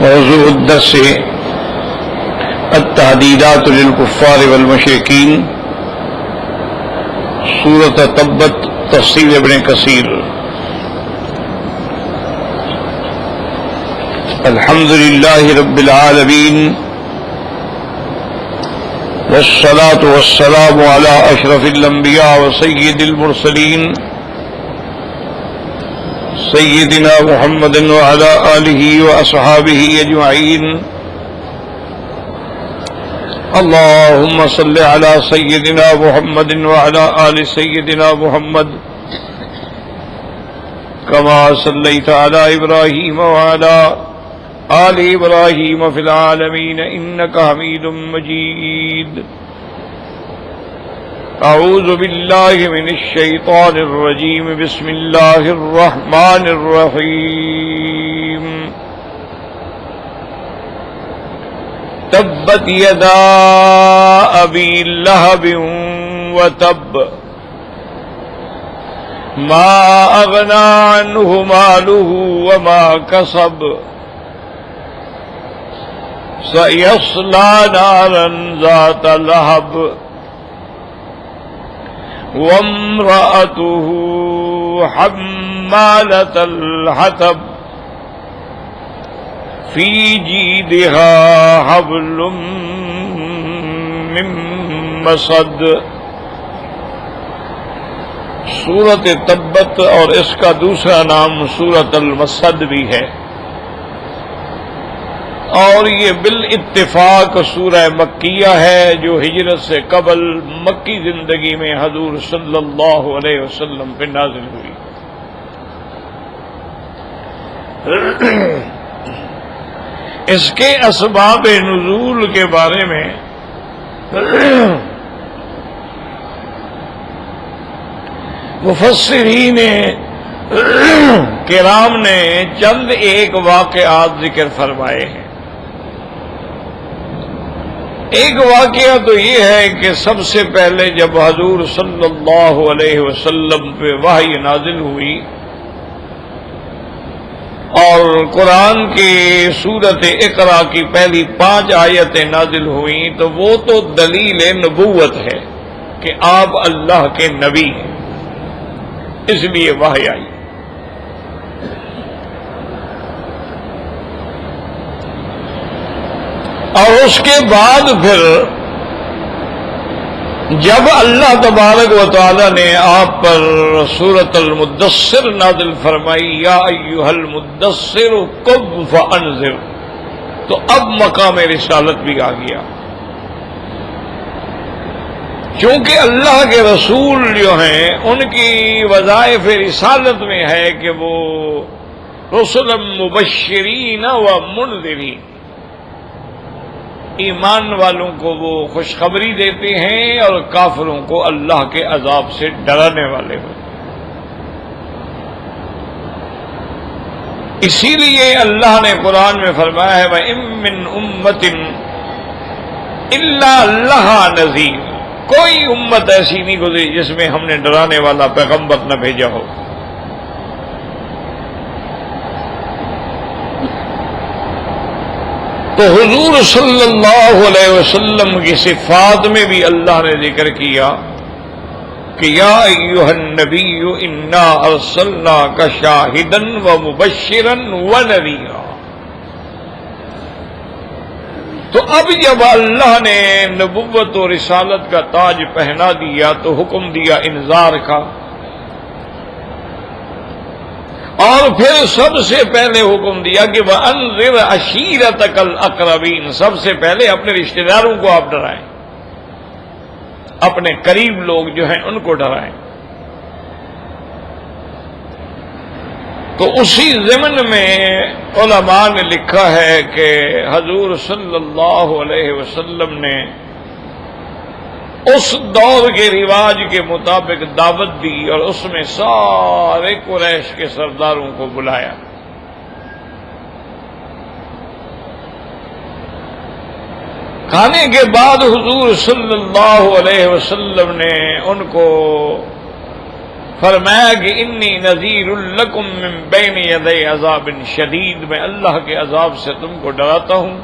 موضوع الدرس التحديدات للكفار والمشركين، سورة تبت، تفسیر ابن کثیر۔ الحمد للہ رب العالمین، والصلاة والسلام على اشرف الانبیاء وسید المرسلین سیدنا محمد وعلى آلہ واصحابہ اجمعین۔ اللهم صل على سيدنا محمد وعلى آل سيدنا محمد كما صليت على إبراهيم وعلى آل إبراهيم في العالمين إنك حميد مجيد۔ أعوذ بالله من الشيطان الرجيم، بسم الله الرحمن الرحيم۔ تبت يدا أبي لهب وتب، ما أغنى عنه ماله وما كسب، سيصلى نارا ذات لهب، وامرأته حمالة الحطب، فی جیدہا حبل من مسد۔ سورۃ تبت اور اس کا دوسرا نام سورۃ المسد بھی ہے، اور یہ بالاتفاق سورہ مکیہ ہے جو ہجرت سے قبل مکی زندگی میں حضور صلی اللہ علیہ وسلم پہ نازل ہوئی۔ اس کے اسباب نزول کے بارے میں مفسرین کرام نے چند ایک واقعات ذکر فرمائے ہیں۔ ایک واقعہ تو یہ ہے کہ سب سے پہلے جب حضور صلی اللہ علیہ وسلم پہ وحی نازل ہوئی اور قرآن کی سورت اقرا کی پہلی 5 آیتیں نازل ہوئیں تو وہ تو دلیل نبوت ہے کہ آپ اللہ کے نبی ہیں، اس لیے وحی آئی۔ اور اس کے بعد پھر جب اللہ تبارک و تعالی نے آپ پر سورۃ المدثر نازل فرمائی، یا ایھا المدثر قم فانذر، تو اب مقام رسالت بھی آ گیا، چونکہ اللہ کے رسول جو ہیں ان کی وظائف رسالت میں ہے کہ وہ رسلا مبشرین و منذرین، ایمان والوں کو وہ خوشخبری دیتے ہیں اور کافروں کو اللہ کے عذاب سے ڈرانے والے ہوتے ہیں۔ اسی لیے اللہ نے قرآن میں فرمایا ہے وَإِن مِّنْ أُمَّةٍ إِلَّا لَهَا نَذِيرٌ، کوئی امت ایسی نہیں گزری جس میں ہم نے ڈرانے والا پیغمبر نہ بھیجا ہو۔ تو حضور صلی اللہ علیہ وسلم کی صفات میں بھی اللہ نے ذکر کیا کہ یا ایھا النبی انا ارسلناک شاہدا ومبشرا ونذیرا۔ تو اب جب اللہ نے نبوت و رسالت کا تاج پہنا دیا تو حکم دیا انذار کا، اور پھر سب سے پہلے حکم دیا کہ وَأَنذِرْ عَشِيرَتَكَ الْأَقْرَبِينَ، سب سے پہلے اپنے رشتہ داروں کو آپ ڈرائیں، اپنے قریب لوگ جو ہیں ان کو ڈرائیں۔ تو اسی ضمن میں علماء نے لکھا ہے کہ حضور صلی اللہ علیہ وسلم نے اس دور کے رواج کے مطابق دعوت دی اور اس میں سارے قریش کے سرداروں کو بلایا۔ کھانے کے بعد حضور صلی اللہ علیہ وسلم نے ان کو فرمایا کہ انی نذیر لکم من بین یدی عذاب شدید، میں اللہ کے عذاب سے تم کو ڈراتا ہوں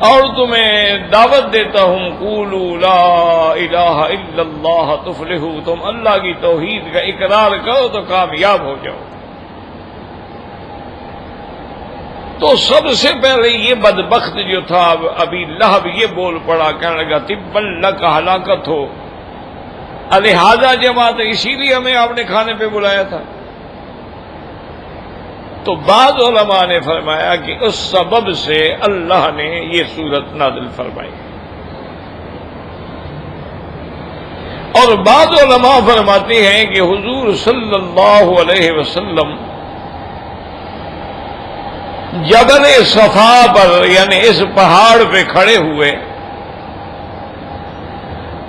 اور تمہیں دعوت دیتا ہوں، قولوا لا الہ الا اللہ تفلحوا، تم اللہ کی توحید کا اقرار کرو تو کامیاب ہو جاؤ۔ تو سب سے پہلے یہ بدبخت جو تھا ابی لہب یہ بول پڑا، کہنے لگا تبا لک، ہلاکت ہو، لہذا جماعت، اسی لیے ہمیں آپ نے کھانے پہ بلایا تھا۔ تو بعض علماء نے فرمایا کہ اس سبب سے اللہ نے یہ سورت نازل فرمائی، اور بعض علماء فرماتے ہیں کہ حضور صلی اللہ علیہ وسلم جبل صفا پر، یعنی اس پہاڑ پہ کھڑے ہوئے،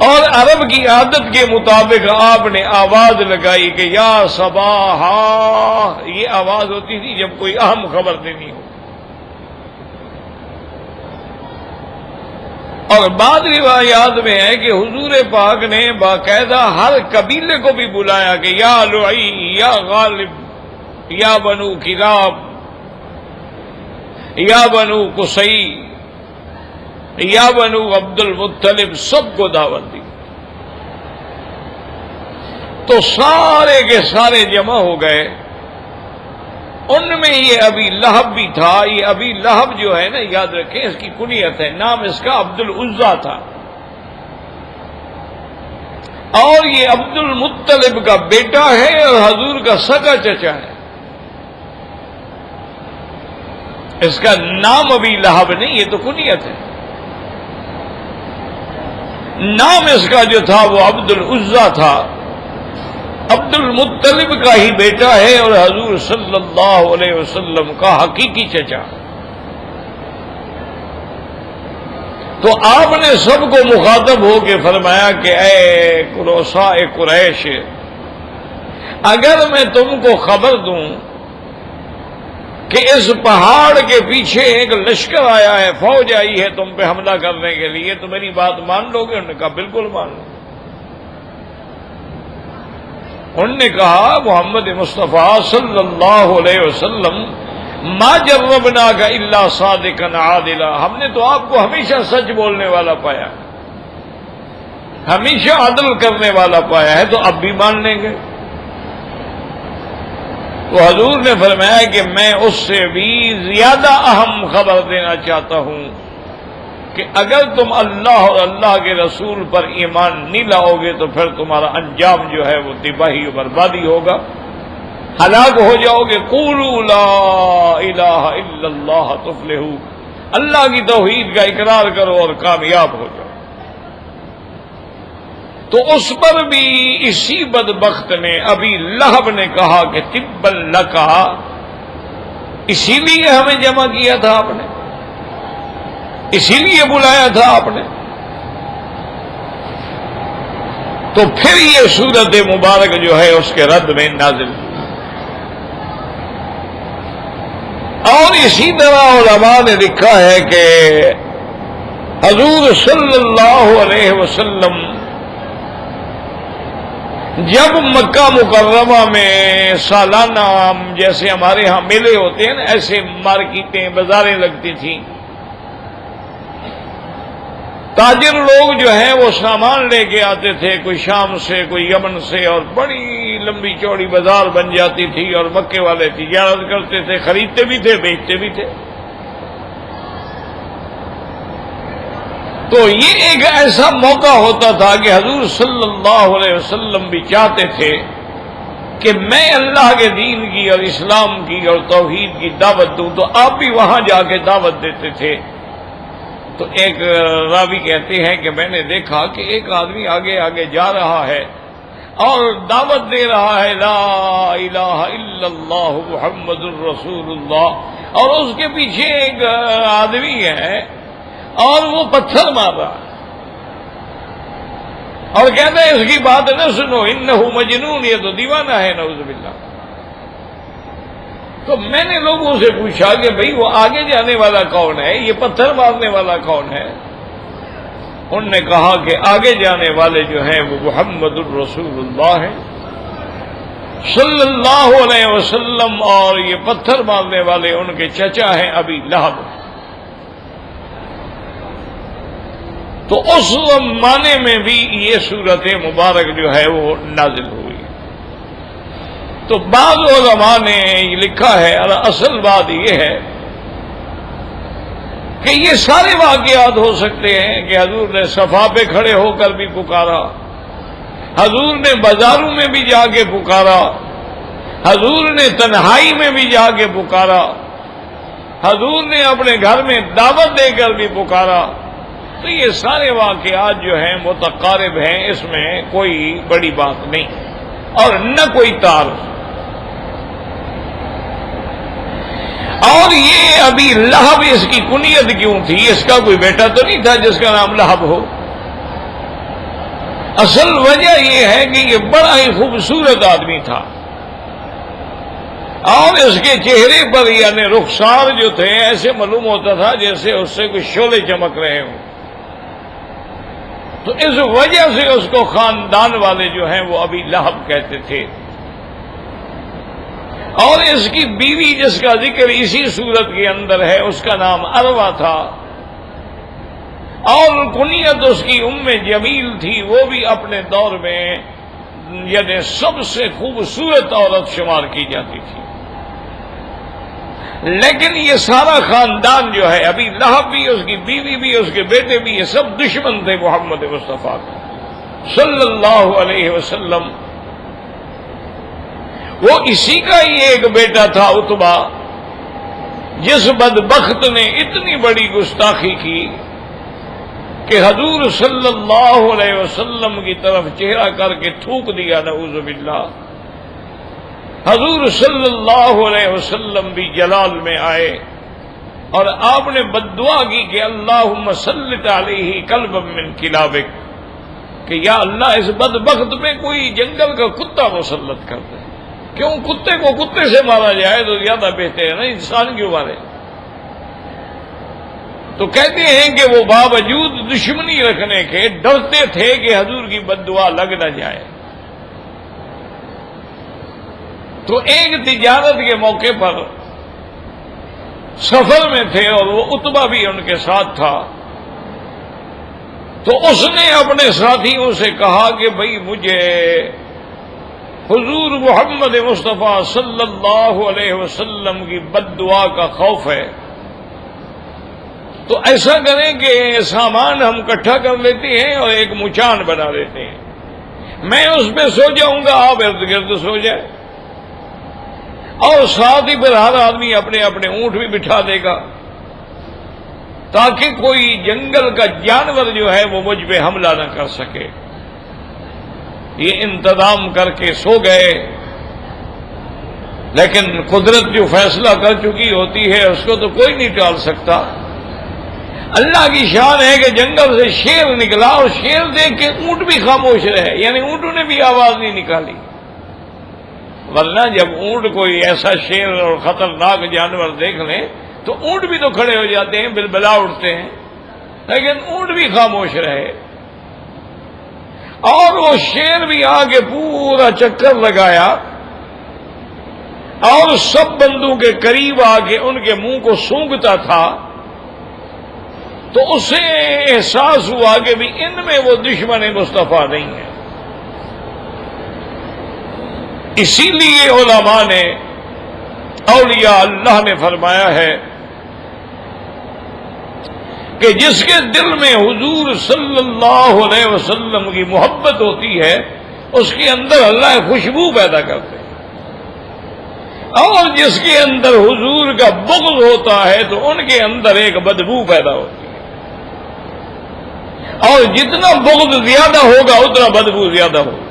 اور عرب کی عادت کے مطابق آپ نے آواز لگائی کہ یا صباحا، یہ آواز ہوتی تھی جب کوئی اہم خبر دینی ہو۔ اور بعض روایات میں ہے کہ حضور پاک نے باقاعدہ ہر قبیلے کو بھی بلایا کہ یا لعی، یا غالب، یا بنو کلاب، یا بنو قصی، یا بنو عبد المطلب، سب کو دعوت دی۔ تو سارے کے سارے جمع ہو گئے، ان میں یہ ابی لہب بھی تھا۔ یہ ابی لہب جو ہے نا، یاد رکھیں اس کی کنیت ہے، نام اس کا عبد العزیٰ تھا، اور یہ عبد المطلب کا بیٹا ہے اور حضور کا سگا چچا ہے۔ اس کا نام ابی لہب نہیں، یہ تو کنیت ہے، نام اس کا جو تھا وہ عبد العزیٰ تھا، عبد المطلب کا ہی بیٹا ہے اور حضور صلی اللہ علیہ وسلم کا حقیقی چچا۔ تو آپ نے سب کو مخاطب ہو کے فرمایا کہ اے قرصاء قریش، اگر میں تم کو خبر دوں کہ اس پہاڑ کے پیچھے ایک لشکر آیا ہے، فوج آئی ہے تم پہ حملہ کرنے کے لیے، تو میری بات مان لو گے؟ انہوں نے کہا بالکل مان لو۔ انہوں نے کہا محمد مصطفیٰ صلی اللہ علیہ وسلم ما جربناک الا صادقا عادلا، ہم نے تو آپ کو ہمیشہ سچ بولنے والا پایا، ہمیشہ عدل کرنے والا پایا ہے، تو اب بھی مان لیں گے؟ تو حضور نے فرمایا کہ میں اس سے بھی زیادہ اہم خبر دینا چاہتا ہوں کہ اگر تم اللہ اور اللہ کے رسول پر ایمان نہیں لاؤ گے تو پھر تمہارا انجام جو ہے وہ تباہی و بربادی ہوگا، ہلاک ہو جاؤ گے۔ قولوا لا الہ الا اللہ تفلحوا، اللہ کی توحید کا اقرار کرو اور کامیاب ہو جاؤ۔ تو اس پر بھی اسی بدبخت نے ابی لہب نے کہا کہ تبا لکا، اسی لیے ہمیں جمع کیا تھا آپ نے، اسی لیے بلایا تھا آپ نے۔ تو پھر یہ سورت مبارک جو ہے اس کے رد میں نازل ہوئی، اور اسی طرح علماء نے لکھا ہے کہ حضور صلی اللہ علیہ وسلم جب مکہ مکرمہ میں سالانہ جیسے ہمارے ہاں میلے ہوتے ہیں نا، ایسے مارکیٹیں بازاریں لگتی تھیں، تاجر لوگ جو ہیں وہ سامان لے کے آتے تھے، کوئی شام سے کوئی یمن سے، اور بڑی لمبی چوڑی بازار بن جاتی تھی، اور مکے والے تجارت کرتے تھے، خریدتے بھی تھے بیچتے بھی تھے۔ تو یہ ایک ایسا موقع ہوتا تھا کہ حضور صلی اللہ علیہ وسلم بھی چاہتے تھے کہ میں اللہ کے دین کی اور اسلام کی اور توحید کی دعوت دوں، تو آپ بھی وہاں جا کے دعوت دیتے تھے۔ تو ایک راوی کہتے ہیں کہ میں نے دیکھا کہ ایک آدمی آگے آگے جا رہا ہے اور دعوت دے رہا ہے لا الہ الا اللہ محمد الرسول اللہ، اور اس کے پیچھے ایک آدمی ہے اور وہ پتھر مار رہا ہے اور کہتا ہے اس کی بات نہ سنو، انہ مجنون، یہ تو دیوانہ ہے، نعوذ باللہ۔ تو میں نے لوگوں سے پوچھا کہ بھئی وہ آگے جانے والا کون ہے، یہ پتھر مارنے والا کون ہے؟ انہوں نے کہا کہ آگے جانے والے جو ہیں وہ محمد الرسول اللہ ہیں۔ صلی اللہ علیہ وسلم اور یہ پتھر مارنے والے ان کے چچا ہیں ابی لہب. تو اس زمانے میں بھی یہ صورت مبارک جو ہے وہ نازل ہوئی. تو بعض علماء نے لکھا ہے اصل بات یہ ہے کہ یہ سارے واقعات ہو سکتے ہیں کہ حضور نے صفا پہ کھڑے ہو کر بھی پکارا، حضور نے بازاروں میں بھی جا کے پکارا، حضور نے تنہائی میں بھی جا کے پکارا، حضور نے اپنے گھر میں دعوت دے کر بھی پکارا. تو یہ سارے واقعات جو ہیں متقارب ہیں، اس میں کوئی بڑی بات نہیں اور نہ کوئی تعارف. اور یہ ابھی لہب اس کی کنیت کیوں تھی؟ اس کا کوئی بیٹا تو نہیں تھا جس کا نام لہب ہو. اصل وجہ یہ ہے کہ یہ بڑا ہی خوبصورت آدمی تھا اور اس کے چہرے پر یعنی رخسار جو تھے ایسے معلوم ہوتا تھا جیسے اس سے کچھ شعلے چمک رہے ہوں. تو اس وجہ سے اس کو خاندان والے جو ہیں وہ ابھی لہب کہتے تھے. اور اس کی بیوی جس کا ذکر اسی صورت کے اندر ہے اس کا نام اروا تھا اور کنیت اس کی ام جمیل تھی. وہ بھی اپنے دور میں یعنی سب سے خوبصورت عورت شمار کی جاتی تھی. لیکن یہ سارا خاندان جو ہے ابھی لہب بھی، اس کی بیوی بھی، اس کے بیٹے بھی، یہ سب دشمن تھے محمد مصطفیٰ صلی اللہ علیہ وسلم. وہ اسی کا ہی ایک بیٹا تھا عتبہ، جس بدبخت نے اتنی بڑی گستاخی کی کہ حضور صلی اللہ علیہ وسلم کی طرف چہرہ کر کے تھوک دیا، نعوذ باللہ. حضور صلی اللہ علیہ وسلم بھی جلال میں آئے اور آپ نے بددعا کی کہ اللہم سلط علیہ کلبا من کلابک، کہ یا اللہ اس بدبخت پہ کوئی جنگل کا کتا مسلط کر دے. کیوں کتے کو کتے سے مارا جائے تو زیادہ بہتر ہے نا، انسان کیوں مارے؟ تو کہتے ہیں کہ وہ باوجود دشمنی رکھنے کے ڈرتے تھے کہ حضور کی بددعا لگ نہ جائے. تو ایک تجارت کے موقع پر سفر میں تھے اور وہ عتبہ بھی ان کے ساتھ تھا. تو اس نے اپنے ساتھیوں سے کہا کہ بھئی مجھے حضور محمد مصطفیٰ صلی اللہ علیہ وسلم کی بددعا کا خوف ہے، تو ایسا کریں کہ سامان ہم اکٹھا کر لیتے ہیں اور ایک مچان بنا لیتے ہیں، میں اس پہ سو جاؤں گا، آپ ارد گرد سو جائے، اور ساتھ ہی پھر ہر آدمی اپنے اپنے اونٹ بھی بٹھا دے گا تاکہ کوئی جنگل کا جانور جو ہے وہ مجھ پہ حملہ نہ کر سکے. یہ انتظام کر کے سو گئے. لیکن قدرت جو فیصلہ کر چکی ہوتی ہے اس کو تو کوئی نہیں ٹال سکتا. اللہ کی شان ہے کہ جنگل سے شیر نکلا اور شیر دیکھ کے اونٹ بھی خاموش رہے، یعنی اونٹوں نے بھی آواز نہیں نکالی. ورنہ جب اونٹ کوئی ایسا شیر اور خطرناک جانور دیکھ لیں تو اونٹ بھی تو کھڑے ہو جاتے ہیں، بلبلا اٹھتے ہیں، لیکن اونٹ بھی خاموش رہے. اور وہ شیر بھی آگے پورا چکر لگایا اور سب بندوں کے قریب آ کے ان کے منہ کو سونگھتا تھا. تو اسے احساس ہوا کہ بھی ان میں وہ دشمن مصطفیٰ نہیں ہے. اسی لیے علماء نے، اولیاء اللہ نے فرمایا ہے کہ جس کے دل میں حضور صلی اللہ علیہ وسلم کی محبت ہوتی ہے اس کے اندر اللہ خوشبو پیدا کرتے ہیں، اور جس کے اندر حضور کا بغض ہوتا ہے تو ان کے اندر ایک بدبو پیدا ہوتی ہے، اور جتنا بغض زیادہ ہوگا اتنا بدبو زیادہ ہوگا،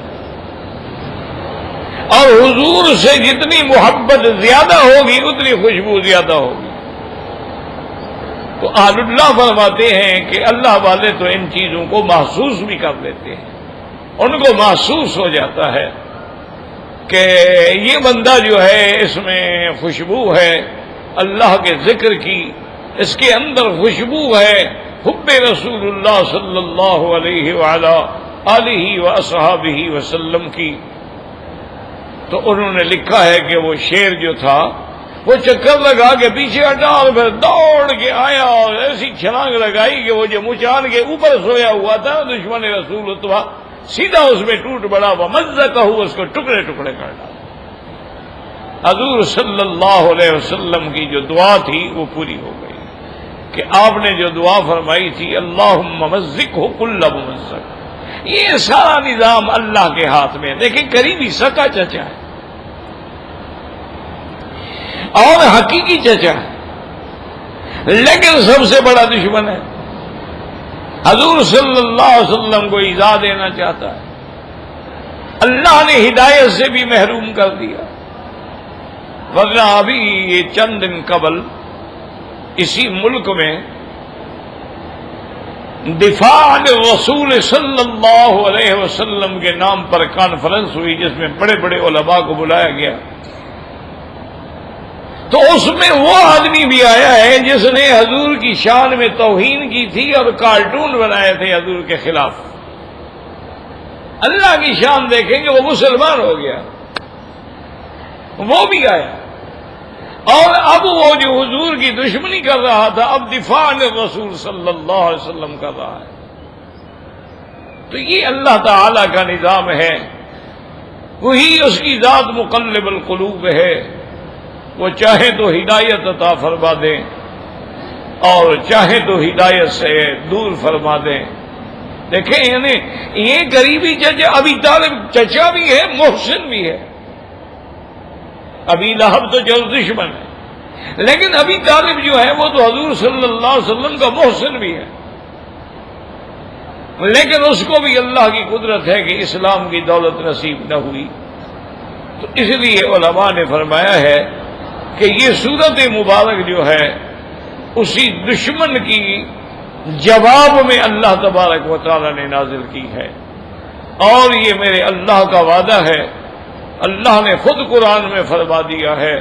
اور حضور سے جتنی محبت زیادہ ہوگی اتنی خوشبو زیادہ ہوگی. تو اہل اللہ فرماتے ہیں کہ اللہ والے تو ان چیزوں کو محسوس بھی کر لیتے ہیں، ان کو محسوس ہو جاتا ہے کہ یہ بندہ جو ہے اس میں خوشبو ہے اللہ کے ذکر کی، اس کے اندر خوشبو ہے حب رسول اللہ صلی اللہ علیہ وآلہ آلہ واصحابہ وسلم کی. تو انہوں نے لکھا ہے کہ وہ شیر جو تھا وہ چکر لگا کے پیچھے ہٹا اور پھر دوڑ کے آیا اور ایسی چھلانگ لگائی کہ وہ جو مچان کے اوپر سویا ہوا تھا دشمن رسول اتبا سیدھا اس میں ٹوٹ پڑا، ومزقہ، اس کو ٹکڑے ٹکڑے کر ڈالا۔ حضور صلی اللہ علیہ وسلم کی جو دعا تھی وہ پوری ہو گئی کہ آپ نے جو دعا فرمائی تھی اللہم ممزقہ کل ممزق، یہ سارا نظام اللہ کے ہاتھ میں ہے۔ دیکھیں قریبی سکا چچا ہے اور حقیقی چچا ہے، لیکن سب سے بڑا دشمن ہے۔ حضور صلی اللہ علیہ وسلم کو ایذا دینا چاہتا ہے، اللہ نے ہدایت سے بھی محروم کر دیا۔ ورنہ ابھی یہ چند دن قبل اسی ملک میں دفاع عن رسول صلی اللہ علیہ وسلم کے نام پر کانفرنس ہوئی جس میں بڑے بڑے علماء کو بلایا گیا، تو اس میں وہ آدمی بھی آیا ہے جس نے حضور کی شان میں توہین کی تھی اور کارٹون بنائے تھے حضور کے خلاف۔ اللہ کی شان دیکھیں گے وہ مسلمان ہو گیا، وہ بھی آیا اور اب وہ جو حضور کی دشمنی کر رہا تھا اب دفاع عن رسول صلی اللہ علیہ وسلم کر رہا ہے۔ تو یہ اللہ تعالی کا نظام ہے، وہی اس کی ذات مقلب القلوب ہے، وہ چاہے تو ہدایت عطا فرما دیں اور چاہے تو ہدایت سے دور فرما دیں۔ دیکھیں یعنی یہ قریبی چچا ابی طالب چچا بھی ہے، محسن بھی ہے۔ ابی لہب تو جو دشمن ہے، لیکن ابی طالب جو ہے وہ تو حضور صلی اللہ علیہ وسلم کا محسن بھی ہے، لیکن اس کو بھی اللہ کی قدرت ہے کہ اسلام کی دولت نصیب نہ ہوئی۔ تو اس لیے علماء نے فرمایا ہے کہ یہ سورت مبارک جو ہے اسی دشمن کی جواب میں اللہ تبارک و تعالی نے نازل کی ہے، اور یہ میرے اللہ کا وعدہ ہے۔ اللہ نے خود قرآن میں فرما دیا ہے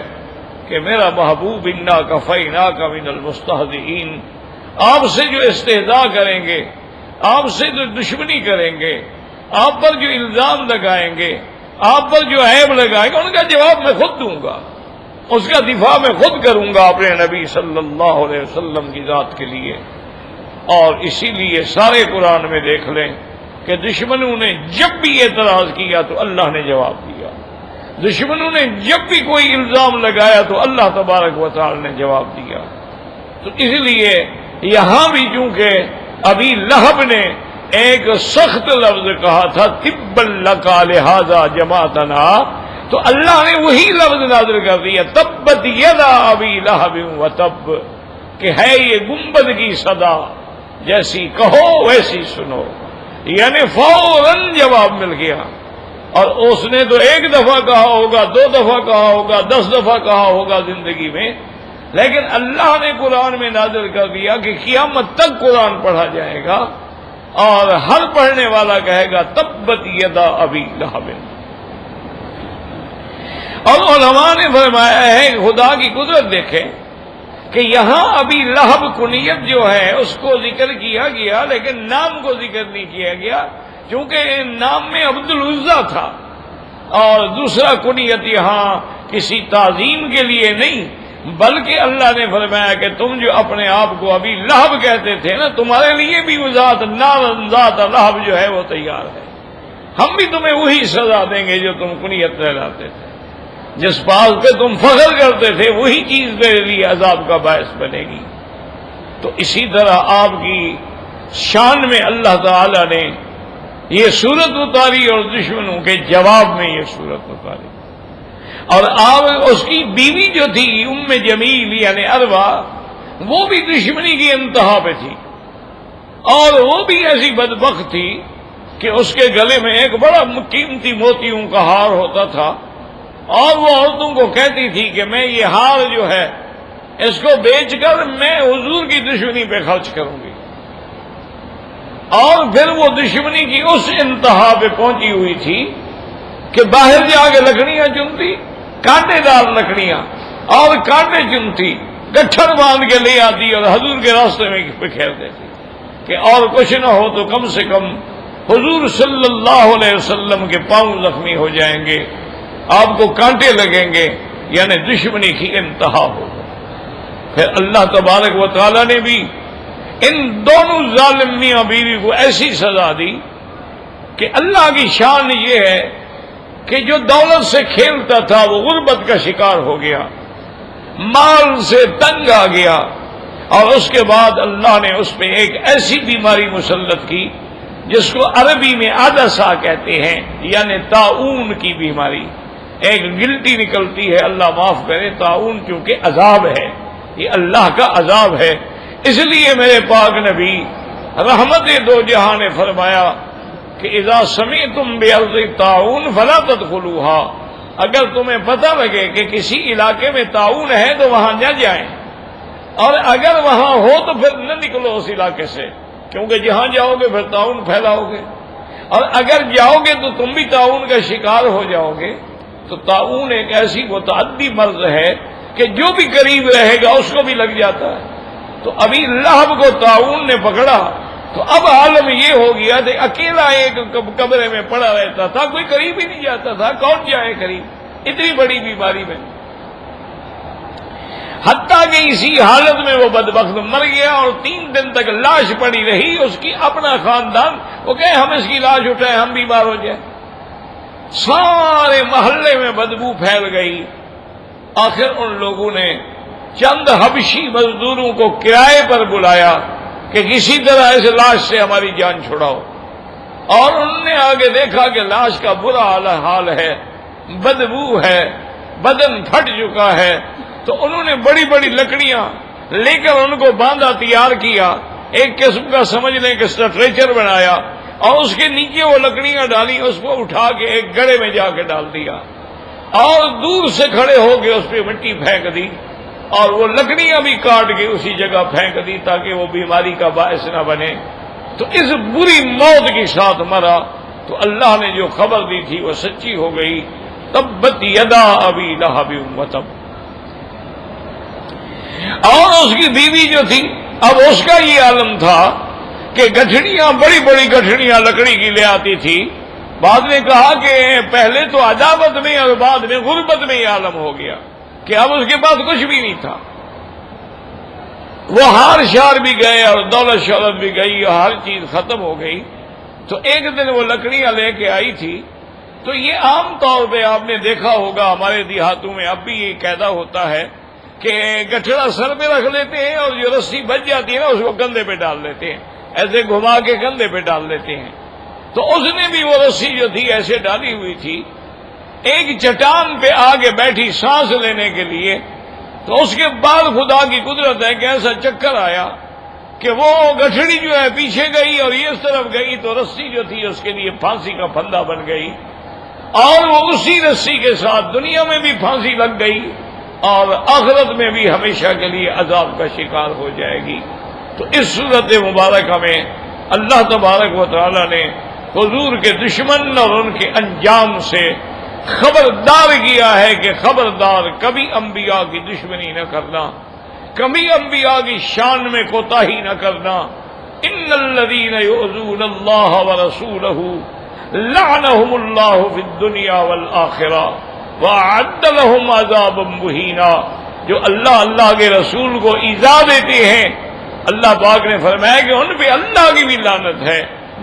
کہ میرا محبوب انا کفیناک من المستہزئین، آپ سے جو استہزاء کریں گے، آپ سے جو دشمنی کریں گے، آپ پر جو الزام لگائیں گے، آپ پر جو عیب لگائیں گے، ان کا جواب میں خود دوں گا، اس کا دفاع میں خود کروں گا اپنے نبی صلی اللہ علیہ وسلم کی ذات کے لیے۔ اور اسی لیے سارے قرآن میں دیکھ لیں کہ دشمنوں نے جب بھی اعتراض کیا تو اللہ نے جواب دیا، دشمنوں نے جب بھی کوئی الزام لگایا تو اللہ تبارک و تعالی نے جواب دیا۔ تو اس لیے یہاں بھی چونکہ ابی لہب نے ایک سخت لفظ کہا تھا تبا لک لہذا جماعتنا، تو اللہ نے وہی لفظ نازل کر دیا تبت یدا ابی لہب وتب، کہ ہے یہ گنبد کی صدا، جیسی کہو ویسی سنو، یعنی فوراً جواب مل گیا۔ اور اس نے تو ایک دفعہ کہا ہوگا، 2 دفعہ کہا ہوگا، 10 دفعہ کہا ہوگا زندگی میں، لیکن اللہ نے قرآن میں نازل کر دیا کہ قیامت تک قرآن پڑھا جائے گا اور ہر پڑھنے والا کہے گا تبت یدا ابی لہب۔ اور علماء نے فرمایا ہے خدا کی قدرت دیکھیں کہ یہاں ابی لہب کنیت جو ہے اس کو ذکر کیا گیا لیکن نام کو ذکر نہیں کیا گیا، چونکہ نام میں عبد العزیٰ تھا، اور دوسرا کنیت یہاں کسی تعظیم کے لیے نہیں بلکہ اللہ نے فرمایا کہ تم جو اپنے آپ کو ابھی لہب کہتے تھے نا، تمہارے لیے بھی وہ ذات ذات لہب جو ہے وہ تیار ہے، ہم بھی تمہیں وہی سزا دیں گے جو تم کنیت کہلاتے تھے، جس بات پہ تم فخر کرتے تھے وہی چیز میرے لیے عذاب کا باعث بنے گی۔ تو اسی طرح آپ کی شان میں اللہ تعالی نے یہ صورت اتاری اور دشمنوں کے جواب میں یہ صورت اتاری، اور آپ اس کی بیوی جو تھی ام جمیل یعنی اروا، وہ بھی دشمنی کی انتہا پہ تھی، اور وہ بھی ایسی بدبخت تھی کہ اس کے گلے میں ایک بڑا قیمتی موتیوں کا ہار ہوتا تھا، اور وہ عورتوں کو کہتی تھی کہ میں یہ ہار جو ہے اس کو بیچ کر میں حضور کی دشمنی پہ خرچ کروں گی، اور پھر وہ دشمنی کی اس انتہا پہ پہنچی ہوئی تھی کہ باہر جا کے لکڑیاں چنتی، کانٹے دار لکڑیاں، اور کانٹے چنتی، گٹھر باندھ کے لے آتی اور حضور کے راستے میں بکھیر دیتی کہ اور کچھ نہ ہو تو کم سے کم حضور صلی اللہ علیہ وسلم کے پاؤں زخمی ہو جائیں گے۔ آپ کو کانٹے لگیں گے، یعنی دشمنی کی انتہا ہو۔ پھر اللہ تبارک و تعالی نے بھی ان دونوں ظالم میاں بیوی کو ایسی سزا دی کہ اللہ کی شان یہ ہے کہ جو دولت سے کھیلتا تھا وہ غربت کا شکار ہو گیا، مال سے تنگ آ گیا، اور اس کے بعد اللہ نے اس پہ ایک ایسی بیماری مسلط کی جس کو عربی میں عدسہ کہتے ہیں، یعنی طاعون کی بیماری۔ ایک گلٹی نکلتی ہے، اللہ معاف کرے، طاعون کیونکہ عذاب ہے، یہ اللہ کا عذاب ہے۔ اس لیے میرے پاک نبی رحمت دو جہاں نے فرمایا کہ اذا سمعتم بأرض طاعون فلا تدخلوها، اگر تمہیں پتہ لگے کہ کسی علاقے میں طاعون ہے تو وہاں نہ جائیں، اور اگر وہاں ہو تو پھر نہ نکلو اس علاقے سے، کیونکہ جہاں جاؤ گے پھر طاعون پھیلاؤ گے، اور اگر جاؤ گے تو تم بھی طاعون کا شکار ہو جاؤ گے۔ تو طاعون ایک ایسی متعدی مرض ہے کہ جو بھی قریب رہے گا اس کو بھی لگ جاتا ہے۔ تو ابھی لہب کو طاعون نے پکڑا تو اب عالم یہ ہو گیا کہ اکیلا ایک کمرے میں پڑا رہتا تھا، کوئی قریب ہی نہیں جاتا تھا، کون جائے قریب اتنی بڑی بیماری میں، حتیٰ کہ اسی حالت میں وہ بدبخت مر گیا اور 3 دن تک لاش پڑی رہی۔ اس کی اپنا خاندان وہ کہے ہم اس کی لاش اٹھائیں، ہم بیمار ہو جائیں، سارے محلے میں بدبو پھیل گئی۔ آخر ان لوگوں نے چند حبشی مزدوروں کو کرائے پر بلایا کہ کسی طرح اس لاش سے ہماری جان چھڑاؤ، اور انہوں نے آگے دیکھا کہ لاش کا برا حال ہے، بدبو ہے، بدن پھٹ چکا ہے، تو انہوں نے بڑی بڑی لکڑیاں لے کر ان کو باندھا، تیار کیا، ایک قسم کا سمجھ لیں کہ سٹریچر بنایا، اور اس کے نیچے وہ لکڑیاں ڈالی، اس کو اٹھا کے ایک گڑھے میں جا کے ڈال دیا، اور دور سے کھڑے ہو کے اس پہ مٹی پھینک دی، اور وہ لکڑیاں بھی کاٹ کے اسی جگہ پھینک دی تاکہ وہ بیماری کا باعث نہ بنے۔ تو اس بری موت کے ساتھ مرا۔ تو اللہ نے جو خبر دی تھی وہ سچی ہو گئی، تبت یدا ابی لہب وتب۔ اور اس کی بیوی جو تھی، اب اس کا یہ عالم تھا کہ گٹھڑیاں، بڑی بڑی گٹھڑیاں لکڑی کی لے آتی تھی۔ بعد نے کہا کہ پہلے تو عداوت میں اور بعد میں غربت میں یہ عالم ہو گیا کہ اب اس کے پاس کچھ بھی نہیں تھا، وہ ہار شار بھی گئے اور دولت شہرت بھی گئی اور ہر چیز ختم ہو گئی۔ تو ایک دن وہ لکڑیاں لے کے آئی تھی۔ تو یہ عام طور پہ آپ نے دیکھا ہوگا ہمارے دیہاتوں میں اب بھی یہ قاعدہ ہوتا ہے کہ گٹھڑا سر پہ رکھ لیتے ہیں اور جو رسی بچ جاتی ہے نا اس کو کندھے پہ ڈال لیتے ہیں، ایسے گھما کے کندھے پہ ڈال لیتے ہیں۔ تو اس نے بھی وہ رسی جو تھی ایسے ڈالی ہوئی تھی، ایک چٹان پہ آگے بیٹھی سانس لینے کے لیے۔ تو اس کے بعد خدا کی قدرت ہے کہ ایسا چکر آیا کہ وہ گٹھڑی جو ہے پیچھے گئی اور یہ اس طرف گئی، تو رسی جو تھی اس کے لیے پھانسی کا پھندا بن گئی، اور وہ اسی رسی کے ساتھ دنیا میں بھی پھانسی لگ گئی اور آخرت میں بھی ہمیشہ کے لیے عذاب کا شکار ہو جائے گی۔ تو اس صورت مبارکہ میں اللہ تبارک و تعالی نے حضور کے دشمن اور ان کے انجام سے خبردار کیا ہے کہ خبردار کبھی انبیاء کی دشمنی نہ کرنا، کبھی انبیاء کی شان میں کوتاہی نہ کرنا۔ ان الذین یؤذون اللہ ورسولہ لعنہم اللہ فی الدنیا والآخرہ وأعد لهم عذابا مہینا۔ جو اللہ کے رسول کو ایذا دیتے ہیں، اللہ پاک نے فرمایا کہ ان پہ اللہ کی بھی لعنت ہے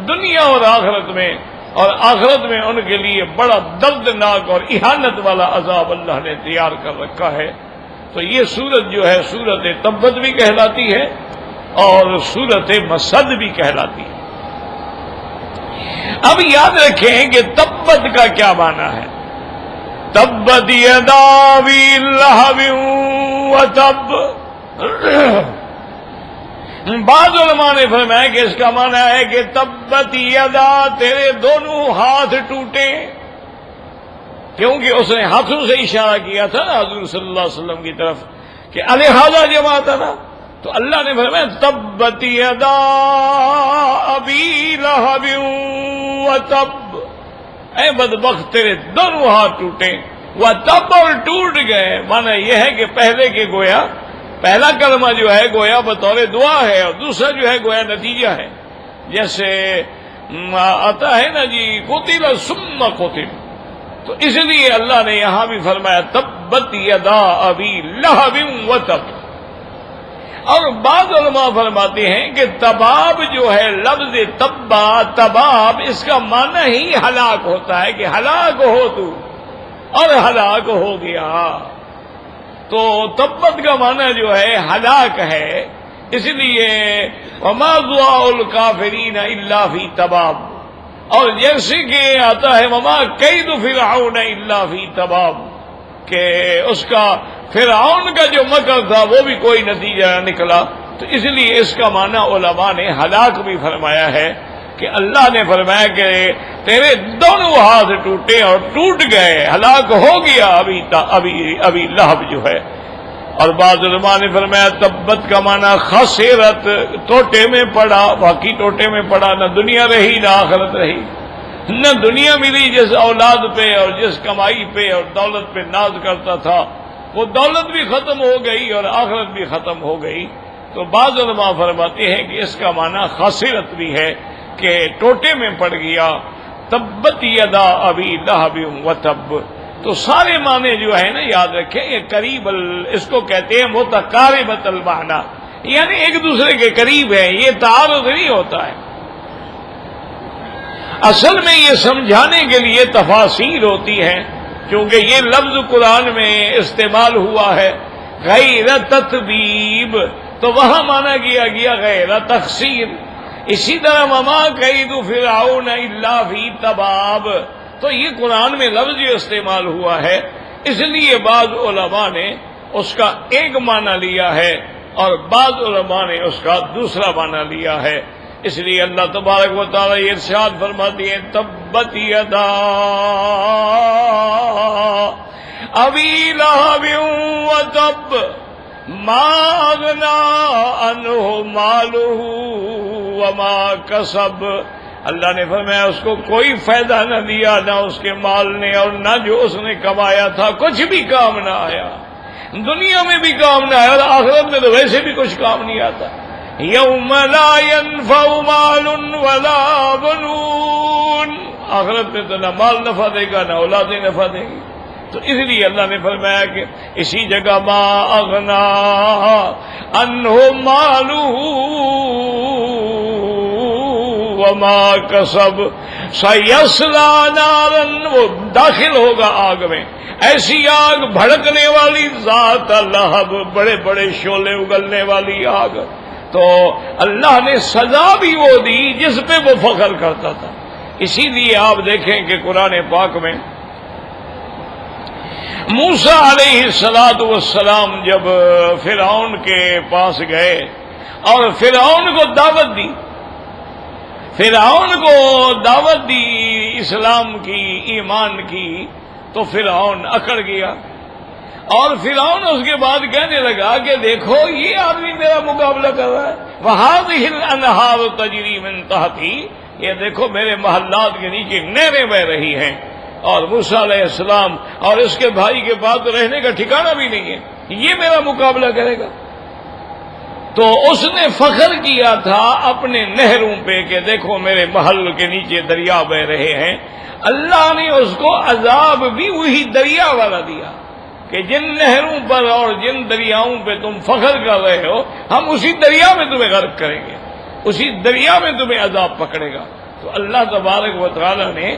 دنیا اور آخرت میں، اور آخرت میں ان کے لیے بڑا دردناک اور اہانت والا عذاب اللہ نے تیار کر رکھا ہے۔ تو یہ سورت جو ہے سورت تبت بھی کہلاتی ہے اور سورت مسد بھی کہلاتی ہے۔ اب یاد رکھیں کہ تبت کا کیا معنی ہے۔ تبت یدا ابی لہب وتب، بعض علماء نے فرمایا کہ اس کا معنی ہے کہ تبت یدا، تیرے دونوں ہاتھ ٹوٹے، کیونکہ اس نے ہاتھوں سے اشارہ کیا تھا نا حضور صلی اللہ علیہ وسلم کی طرف کہ الہذا جمع تھا نا، تو اللہ نے فرمایا تبت یدا ابی لہب وتب، اے بدبخت تیرے دونوں ہاتھ ٹوٹے، وتب اور ٹوٹ گئے۔ معنی یہ ہے کہ پہلے کے گویا پہلا کلمہ جو ہے گویا بطور دعا ہے اور دوسرا جو ہے گویا نتیجہ ہے، جیسے آتا ہے نا جی قتل ثم قتل، تو اس لیے اللہ نے یہاں بھی فرمایا تبت یدا ابی لہب وتب. اور بعض علماء فرماتے ہیں کہ تباب جو ہے لفظ تباب اس کا معنی ہی ہلاک ہوتا ہے کہ ہلاک ہو تو، اور ہلاک ہو گیا. تو تبت کا معنی جو ہے ہلاک ہے، اس لیے وما دعاء الکافرین الا فی تباب. اور جیسے کہ آتا ہے وما کید فرعون الا فی تباب، کہ اس کا فرعون کا جو مکر تھا وہ بھی کوئی نتیجہ نہ نکلا. تو اس لیے اس کا معنی علماء نے ہلاک بھی فرمایا ہے کہ اللہ نے فرمایا کہ تیرے دونوں ہاتھ ٹوٹے اور ٹوٹ گئے، ہلاک ہو گیا ابھی لہب جو ہے. اور بعض علماء نے فرمایا تبت کا معنی خسرت، ٹوٹے میں پڑا، واقعی ٹوٹے میں پڑا، نہ دنیا رہی نہ آخرت رہی. نہ دنیا ملی جس اولاد پہ اور جس کمائی پہ اور دولت پہ ناز کرتا تھا، وہ دولت بھی ختم ہو گئی اور آخرت بھی ختم ہو گئی. تو بعض علماء فرماتے ہیں کہ اس کا معنی خسرت بھی ہے کہ ٹوٹے میں پڑ گیا. تبت یدا ابی لہب وتب. تو سارے معنی جو ہے نا یاد رکھیں، یہ قریب اس کو کہتے ہیں متقاربۃ المعنی، یعنی ایک دوسرے کے قریب ہے، یہ تعارض نہیں ہوتا ہے. اصل میں یہ سمجھانے کے لیے تفاسیر ہوتی ہیں، کیونکہ یہ لفظ قرآن میں استعمال ہوا ہے غیر تطبیب، تو وہاں مانا کیا گیا غیر تخسیر. اسی طرح وما کید فرعون الا فی تباب، تو یہ قرآن میں لفظ جو استعمال ہوا ہے، اس لیے بعض علماء نے اس کا ایک معنی لیا ہے اور بعض علماء نے اس کا دوسرا معنی لیا ہے. اس لیے اللہ تبارک و تعالی ارشاد فرماتی ہے تبت یدا ابی لہب وتب ما اغنی عنہ مالہ وما کسب. اللہ نے فرمایا اس کو کوئی فائدہ نہ دیا، نہ اس کے مال نے اور نہ جو اس نے کمایا تھا، کچھ بھی کام نہ آیا. دنیا میں بھی کام نہ آیا اور آخرت میں تو ویسے بھی کچھ کام نہیں آتا. یوم لا ينفع مال ولا بنون، آخرت میں تو نہ مال نفع دے گا نہ اولادیں نفع دیں گی. تو اس لیے اللہ نے فرمایا کہ اسی جگہ ما اغنا عنہ مالہ وما کسب سیصلی نارا، وہ داخل ہوگا آگ میں، ایسی آگ بھڑکنے والی، ذات لہب، بڑے بڑے شعلے اگلنے والی آگ. تو اللہ نے سزا بھی وہ دی جس پہ وہ فخر کرتا تھا. اسی لیے آپ دیکھیں کہ قرآن پاک میں موسیٰ علیہ السلام جب فرعون کے پاس گئے اور فرعون کو دعوت دی، اسلام کی، ایمان کی، تو فرعون اکڑ گیا. اور فرعون اس کے بعد کہنے لگا کہ دیکھو یہ آدمی میرا مقابلہ کر رہا ہے، وَهَٰذِهِ الْأَنْهَارُ تَجْرِي مِن تَحْتِي، یہ دیکھو میرے محلات کے نیچے نہریں بہ رہی ہیں. اور موسیٰ علیہ السلام اور اس کے بھائی کے پاس تو رہنے کا ٹھکانہ بھی نہیں ہے، یہ میرا مقابلہ کرے گا. تو اس نے فخر کیا تھا اپنے نہروں پہ کہ دیکھو میرے محل کے نیچے دریا بہ رہے ہیں. اللہ نے اس کو عذاب بھی وہی دریا والا دیا کہ جن نہروں پر اور جن دریاؤں پہ تم فخر کر رہے ہو، ہم اسی دریا میں تمہیں غرق کریں گے، اسی دریا میں تمہیں عذاب پکڑے گا. تو اللہ تبارک و تعالی نے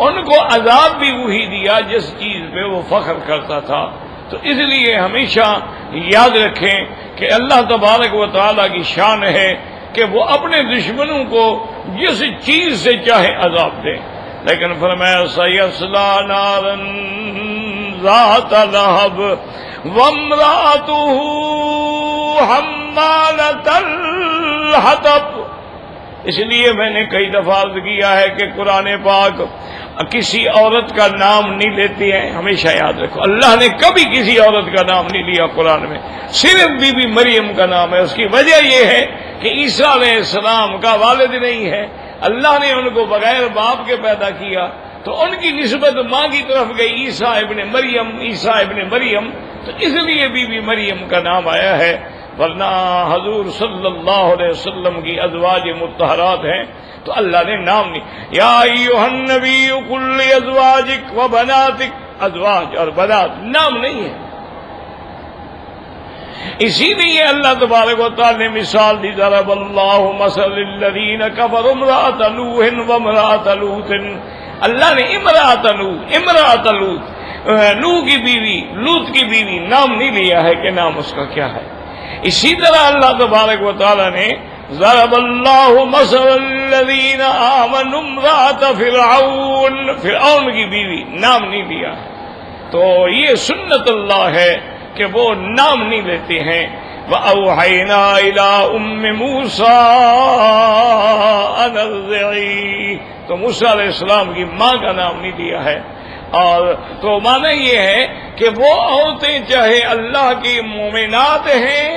ان کو عذاب بھی وہی دیا جس چیز پہ وہ فخر کرتا تھا. تو اس لیے ہمیشہ یاد رکھیں کہ اللہ تبارک و تعالی کی شان ہے کہ وہ اپنے دشمنوں کو جس چیز سے چاہے عذاب دے. لیکن فرمایا سیصلی نارا ذات لہب وامرأتہ حمالۃ الحطب. اس لیے میں نے کئی دفعہ عرض کیا ہے کہ قرآن پاک کسی عورت کا نام نہیں لیتے ہیں. ہمیشہ یاد رکھو اللہ نے کبھی کسی عورت کا نام نہیں لیا قرآن میں، صرف بی بی مریم کا نام ہے. اس کی وجہ یہ ہے کہ عیسیٰ علیہ السلام کا والد نہیں ہے، اللہ نے ان کو بغیر باپ کے پیدا کیا، تو ان کی نسبت ماں کی طرف گئی عیسیٰ ابن مریم، تو اس لیے بی بی مریم کا نام آیا ہے. ورنہ حضور صلی اللہ علیہ وسلم کی ازواج مطہرات ہیں تو اللہ نے نام نہیں. یا ایھا النبی قل لازواجک و بناتک، ازواج اور بنات نام نہیں ہے. اسی لیے اللہ تبارک و تعالی نے مثال دی، ضرب اللہ مثل للذین کفروا امرأۃ نوح و امرأۃ لوط. اللہ نے امرأۃ لوط نوح کی بیوی، لوط کی بیوی نام نہیں لیا ہے کہ نام اس کا کیا ہے. اسی طرح اللہ تبارک و تعالی نے ضرب اللہ مثل الذین آمنوا امرأۃ فرعون کی بیوی نام نہیں لیا ہے. تو یہ سنت اللہ ہے کہ وہ نام نہیں لیتے ہیں. وَأَوْحَيْنَا إِلَىٰ أُمِّ مُوسَىٰ أَنْ أَرْضِعِيهِ، تو موسیٰ علیہ السلام کی ماں کا نام نہیں دیا ہے. اور تو معنی یہ ہے کہ وہ عورتیں چاہے اللہ کی مومنات ہیں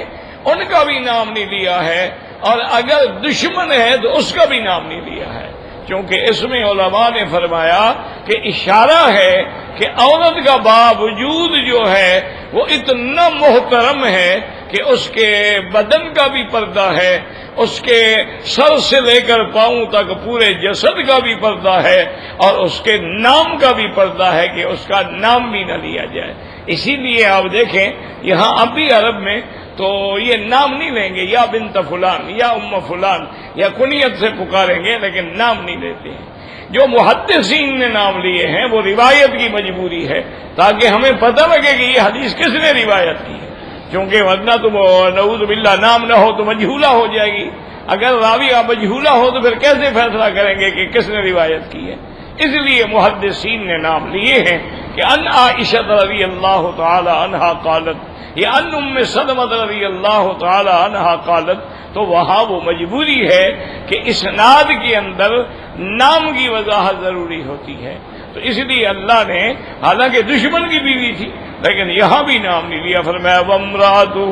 ان کا بھی نام نہیں لیا ہے، اور اگر دشمن ہے تو اس کا بھی نام نہیں لیا ہے. کیونکہ اس میں علماء نے فرمایا کہ اشارہ ہے کہ عورت کا باوجود جو ہے وہ اتنا محترم ہے کہ اس کے بدن کا بھی پردہ ہے، اس کے سر سے لے کر پاؤں تک پورے جسد کا بھی پردہ ہے، اور اس کے نام کا بھی پردہ ہے کہ اس کا نام بھی نہ لیا جائے. اسی لیے آپ دیکھیں یہاں اب بھی عرب میں تو یہ نام نہیں لیں گے، یا بنت فلان یا ام فلان یا کنیت سے پکاریں گے، لیکن نام نہیں لیتے ہیں. جو محدثین نے نام لیے ہیں وہ روایت کی مجبوری ہے، تاکہ ہمیں پتہ لگے کہ یہ حدیث کس نے روایت کی ہے. کیونکہ ورنہ تو نعوذ باللہ نام نہ ہو تو مجہولہ ہو جائے گی. اگر راوی مجہولہ ہو تو پھر کیسے فیصلہ کریں گے کہ کس نے روایت کی ہے. اس لیے محدثین نے نام لیے ہیں کہ ان عائشہ رضی اللہ تعالی عنہا قالت یا ان ام سلمہ رضی اللہ تعالی عنہا قالت، تو وہاں وہ مجبوری ہے کہ اسناد کے اندر نام کی وضاحت ضروری ہوتی ہے. تو اس لیے اللہ نے، حالانکہ دشمن کی بیوی تھی لیکن یہاں بھی نام نہیں لیا. فرمایا وامرأتہ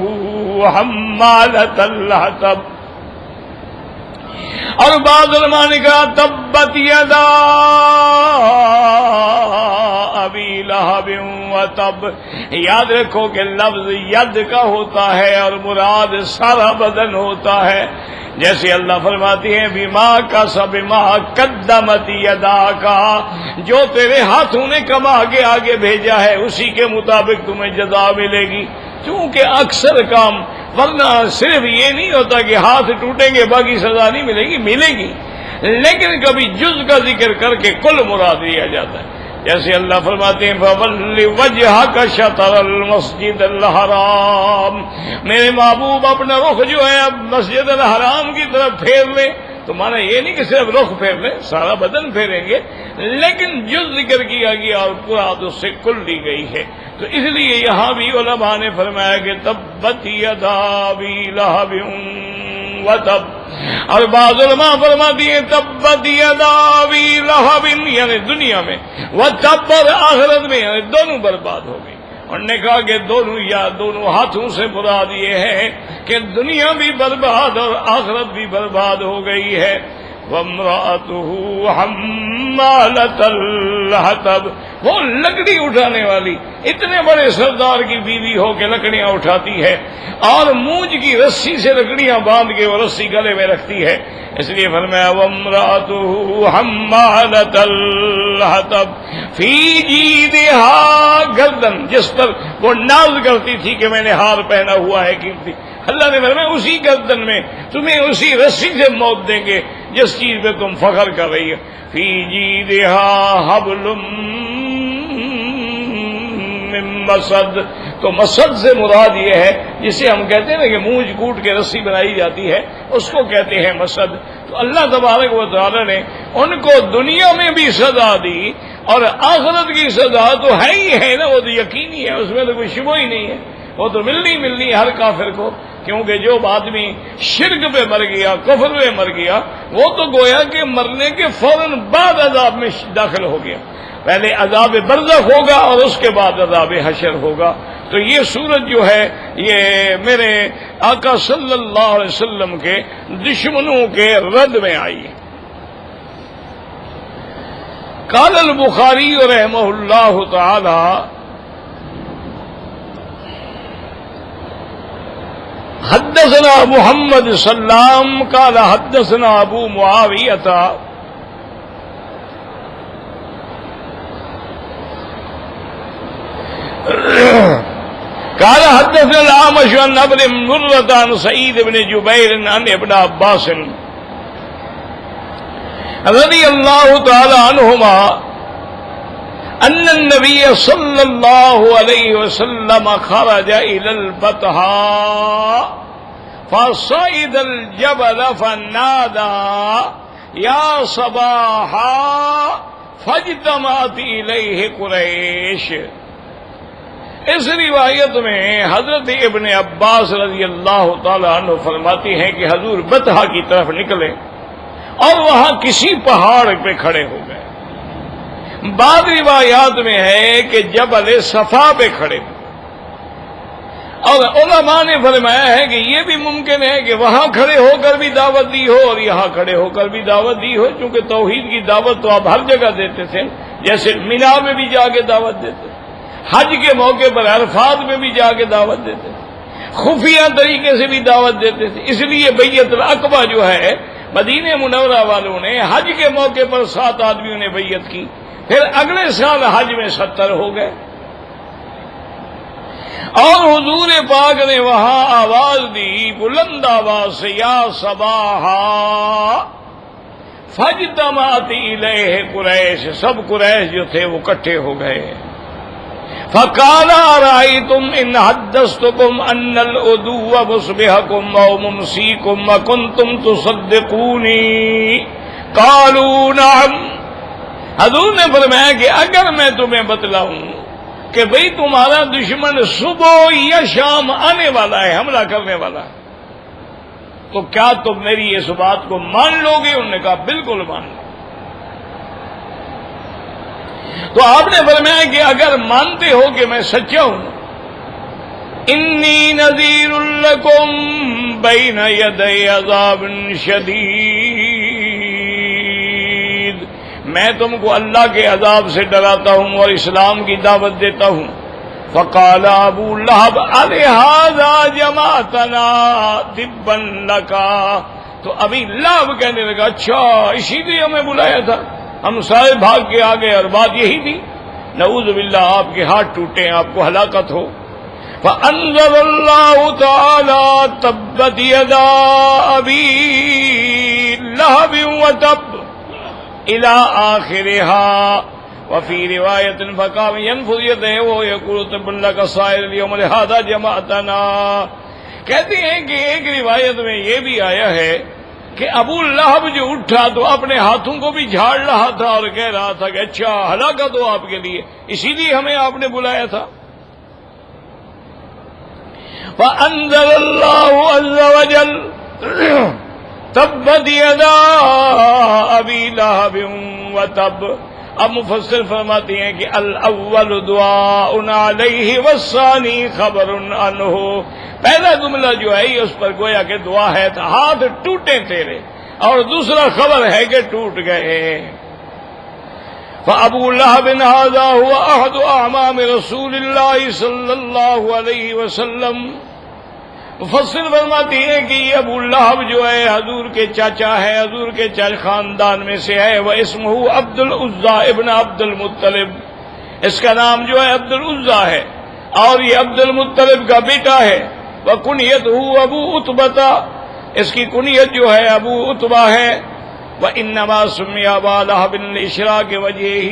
حمالۃ الحطب. اور بعض علماء نے کہا تبت یدا ابی لہب وتب. یاد رکھو کہ لفظ ید کا ہوتا ہے اور مراد سارا بدن ہوتا ہے. جیسے اللہ فرماتی ہیں بما کسب ما قدمت یداکا، جو تیرے ہاتھوں نے کما کے آگے بھیجا ہے اسی کے مطابق تمہیں جزا ملے گی. چونکہ اکثر کام، ورنہ صرف یہ نہیں ہوتا کہ ہاتھ ٹوٹیں گے باقی سزا نہیں ملے گی، ملے گی، لیکن کبھی جز کا ذکر کر کے کل مراد لیا جاتا ہے. جیسے اللہ فرماتے ہیں فَوَلِّ وَجْهَكَ شَطْرَ الْمَسْجِدِ الْحَرَامِ، میرے محبوب اپنا رخ جو ہے اب مسجد الحرام کی طرف پھیر لیں. تو مانا یہ نہیں کہ صرف رخ پھیر لیں، سارا بدن پھیریں گے، لیکن جو ذکر کیا گیا اور مراد اس سے کل لی گئی ہے. تو اس لیے یہاں بھی علماء نے فرمایا کہ تبت یدا ابی لہب وتب. اور بعض علماء فرماتی ہیں تبت یدا ابی لہب، یعنی دنیا میں، وتب اور آخرت میں، یعنی دونوں برباد ہو گئی. انہوں نے کہا کہ دونوں ہاتھوں سے مراد یہ ہے کہ دنیا بھی برباد اور آخرت بھی برباد ہو گئی ہے. وَامْرَأَتُهُ حَمَّالَةَ الْحَطَبِ، وہ لکڑی اٹھانے والی، اتنے بڑے سردار کی بیوی ہو کے لکڑیاں اٹھاتی ہے اور مونج کی رسی سے لکڑیاں باندھ کے وہ رسی گلے میں رکھتی ہے. اس لیے فرمایا وَامْرَأَتُهُ حَمَّالَةَ الْحَطَبِ فِي جِيدِهَا، گردن جس پر وہ ناز کرتی تھی کہ میں نے ہار پہنا ہوا ہے قیمتی. اللہ نے فرمایا اسی گردن میں تمہیں اسی رسی سے موت دیں گے جس چیز پہ تم فخر کر رہی ہو. فی جیدہا حبل من مسد، تو مسد سے مراد یہ ہے جسے ہم کہتے ہیں نا کہ مونج کوٹ کے رسی بنائی جاتی ہے، اس کو کہتے ہیں مسد. تو اللہ تبارک و تعالی نے ان کو دنیا میں بھی سزا دی اور آخرت کی سزا تو ہے ہی ہے نا، وہ تو یقینی ہے، اس میں تو کوئی شبہ ہی نہیں ہے، وہ تو ملنی ہر کافر کو. کیونکہ جو آدمی شرک پہ مر گیا، کفر پہ مر گیا، وہ تو گویا کہ مرنے کے فوراً بعد عذاب میں داخل ہو گیا. پہلے عذاب برزخ ہوگا اور اس کے بعد عذاب حشر ہوگا. تو یہ صورت جو ہے یہ میرے آقا صلی اللہ علیہ وسلم کے دشمنوں کے رد میں آئی ہے. قال البخاری رحمہ اللہ تعالی حدثنا محمد سلام قال حدثنا ابو معاویہ قال حدثنا الأعمش عن ابن مرة عن سعيد بن جبير عن ابن عباس رضي الله تعالى عنهما أن النبي صلى الله عليه وسلم خرج إلى البطحاء فصعد الجبل فنادى يا صباحا فاجتمعت إليه قريش. اس روایت میں حضرت ابن عباس رضی اللہ تعالی عنہ فرماتی ہیں کہ حضور بطحا کی طرف نکلے اور وہاں کسی پہاڑ پہ کھڑے ہو گئے. بعض روایات میں ہے کہ جبل صفا پہ کھڑے ہوئے. اور علماء نے فرمایا ہے کہ یہ بھی ممکن ہے کہ وہاں کھڑے ہو کر بھی دعوت دی ہو اور یہاں کھڑے ہو کر بھی دعوت دی ہو، کیونکہ توحید کی دعوت تو آپ ہر جگہ دیتے تھے، جیسے مینا میں بھی جا کے دعوت دیتے، حج کے موقع پر عرفات میں بھی جا کے دعوت دیتے تھے، خفیہ طریقے سے بھی دعوت دیتے تھے. اس لیے بیعت العقبہ جو ہے مدینہ منورہ والوں نے حج کے موقع پر 7 آدمیوں نے بیعت کی، پھر اگلے سال حج میں 70 ہو گئے. اور حضور پاک نے وہاں آواز دی بلند آواز سے یا صباحا فاجتمعت الیہ قریش. سب قریش جو تھے وہ اکٹھے ہو گئے. فقال ارأيتم ان حدثتكم ان العدو مصبحكم او ممسيكم وكنتم تصدقوني قالوا نعم. حضور نے فرمایا کہ اگر میں تمہیں بتلاؤں کہ بھئی تمہارا دشمن صبح یا شام آنے والا ہے، حملہ کرنے والا ہے، تو کیا تم میری اس بات کو مان لو گے؟ انہوں نے کہا بالکل مان لو. تو آپ نے فرمایا کہ اگر مانتے ہو کہ میں سچا ہوں، انی نذیر لکم بین یدی عذاب شدید، میں تم کو اللہ کے عذاب سے ڈراتا ہوں اور اسلام کی دعوت دیتا ہوں. فقال ابو لہب الہذا جمعتنا تبا لکا. تو ابھی لہب کہنے لگا اچھا اسی لیے ہمیں بلایا تھا، ہم سارے بھاگ کے آ گئے اور بات یہی تھی. نعوذ باللہ آپ کے ہاتھ ٹوٹے، آپ کو ہلاکت ہو. فانزل اللہ تعالی تبت یدا ابی لہب وتب الى آخرها. وفي روایت فقام ينفض يده ويقول تب لك سائر اليوم لهذا جمعتنا. کہتے ہیں کہ ایک روایت میں یہ بھی آیا ہے کہ ابو لہب جو اٹھا تو اپنے ہاتھوں کو بھی جھاڑ رہا تھا اور کہہ رہا تھا کہ اچھا ہلاکت ہو آپ کے لیے، اسی لیے ہمیں آپ نے بلایا تھا. فأنزل الله عز وجل تبت یدا ابی لہب وتب. اب مفسر فرماتے ہیں کہ الاول دعاء علیہ والثانی خبر عنہ. پہلا جملہ جو ہے اس پر گویا کہ دعا ہے تو ہاتھ ٹوٹے تیرے، اور دوسرا خبر ہے کہ ٹوٹ گئے. فابو لہب ھذا هو احد اعمام رسول اللہ صلی اللہ علیہ وسلم. مفسر فرماتی ہے کہ یہ ابو لہب جو ہے حضور کے چاچا ہے، حضور کے چاچا خاندان میں سے ہے. وہ اسمہ عبد العزا ابن عبد المطلب، اس کا نام جو ہے عبد العزا ہے اور یہ عبد المطلب کا بیٹا ہے. وہ کنیت ہو ابو عتبہ، اس کی کنیت جو ہے ابو عتبہ ہے. وہ انما سمی ابا لہب لاشراق وجہہ،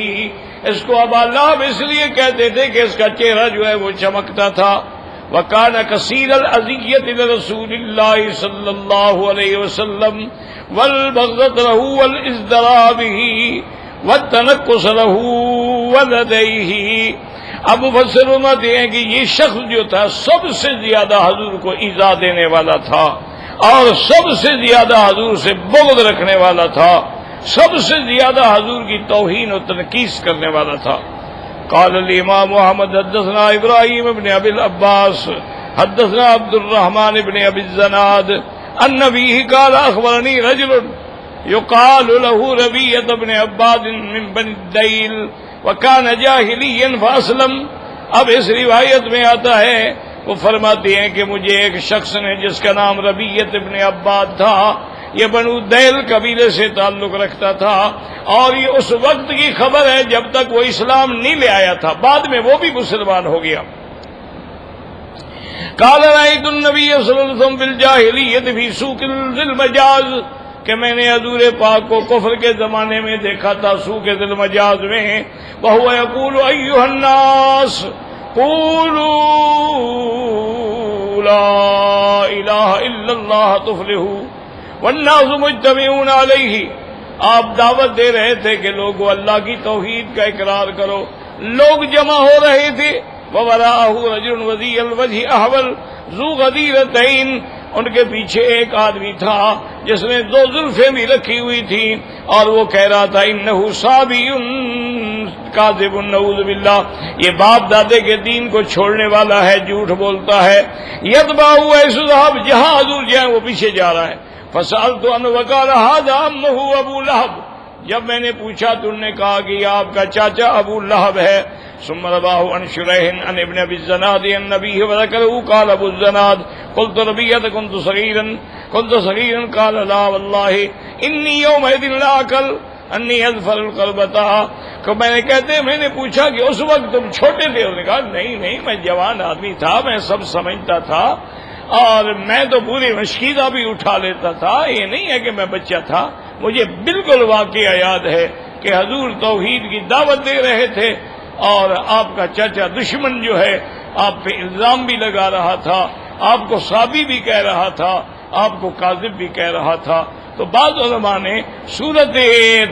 اس کو ابا لہب اس لیے کہتے تھے کہ اس کا چہرہ جو ہے وہ چمکتا تھا. وَكَانَ كَثِيرَ الْأَذِيَّةِ لِرَسُولِ اللَّهِ صلی اللہ علیہ وسلم وَالْبَغْضَةِ لَهُ وَالْإِزْدِرَاءِ بِهِ وَالتَّنَكُّصَ لَهُ وَلَدَيْهِ. اب مفسر فرماتے ہیں کہ یہ شخص جو تھا سب سے زیادہ حضور کو ایذا دینے والا تھا اور سب سے زیادہ حضور سے بغض رکھنے والا تھا، سب سے زیادہ حضور کی توہین و تنقیص کرنے والا تھا. قال الامام محمد حدثنا ابراہیم ابن ابی العباس حدثنا عبد الرحمن ابن ابی الزناد عن نبیہ قال اخبرنی رجل یقال له ربیعۃ ابن عباد من بنی الدیل وكان جاہلیا فاسلم. اب اس روایت میں آتا ہے وہ فرماتے ہیں کہ مجھے ایک شخص نے جس کا نام ربیعت ابن عباد تھا، یہ بنو دیل قبیلے سے تعلق رکھتا تھا، اور یہ اس وقت کی خبر ہے جب تک وہ اسلام نہیں لے آیا تھا، بعد میں وہ بھی مسلمان ہو گیا۔ قال رأيت النبي صلی اللہ علیہ وسلم بالجاہلیت فی سوق ذی المجاز، کہ میں نے حضور پاک کو کفر کے زمانے میں دیکھا تھا سوق ذی المجاز میں، وهو يقول أيها الناس قولوا لا الہ الا اللہ تفلحوا والناس مجتمعون علیہ۔ آپ دعوت دے رہے تھے کہ لوگوں اللہ کی توحید کا اقرار کرو، لوگ جمع ہو رہے تھے، وَوَرَاءَهُ رَجُلٌ وَذِيَّ الْوَجْهِ أَحْوَلُ ذُو غَدِيرَتَيْن، ان کے پیچھے ایک آدمی تھا جس نے دو زلفیں بھی رکھی ہوئی تھی، اور وہ کہہ رہا تھا انہ صابی کاذب نعوذ باللہ، یہ باپ دادے کے دین کو چھوڑنے والا ہے، جھوٹ بولتا ہے۔ یتبعہ ایسو صاحب، جہاں حضور جائیں وہ پیچھے جا رہا ہے۔ فسألت عنہ وقال ھذا عمہ ابو لہب، جب میں نے پوچھا تو انہوں نے کہا کہ یہ آپ کا چاچا ابو لہب ہے۔ ثم رواه عن شريح عن ابن ابي الزناد عن النبي وذكره قال ابو الزناد قلت ربيعة كنت صغيرا قال لا والله اني يومئذ لا اكل اني اظفر القربتا، کہ میں نے پوچھا کہ اس وقت تم چھوٹے تھے؟ انہوں نے کہا نہیں میں جوان آدمی تھا، میں سب سمجھتا تھا، اور میں تو پوری مشکیزہ بھی اٹھا لیتا تھا، یہ نہیں ہے کہ میں بچہ تھا۔ مجھے بالکل واقعہ یاد ہے کہ حضور توحید کی دعوت دے رہے تھے، اور آپ کا چچا دشمن جو ہے آپ پہ الزام بھی لگا رہا تھا، آپ کو صابی بھی کہہ رہا تھا، آپ کو کاذب بھی کہہ رہا تھا۔ تو بعض علماء نے سورت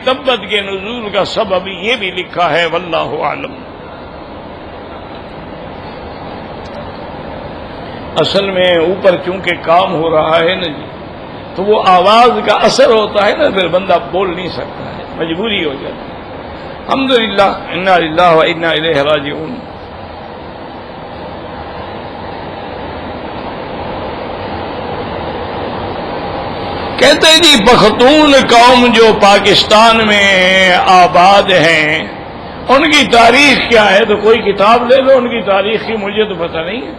تبت کے نزول کا سبب یہ بھی لکھا ہے، واللہ اعلم۔ اصل میں اوپر چونکہ کام ہو رہا ہے نا جی، تو وہ آواز کا اثر ہوتا ہے نا، پھر بندہ بول نہیں سکتا ہے، مجبوری ہو جاتی ہے۔ الحمدللہ، انا للہ و انا الیہ راجعون۔ کہتے ہیں جی پختون قوم جو پاکستان میں آباد ہیں، ان کی تاریخ کیا ہے؟ تو کوئی کتاب لے لو ان کی تاریخ کی، مجھے تو پتہ نہیں ہے،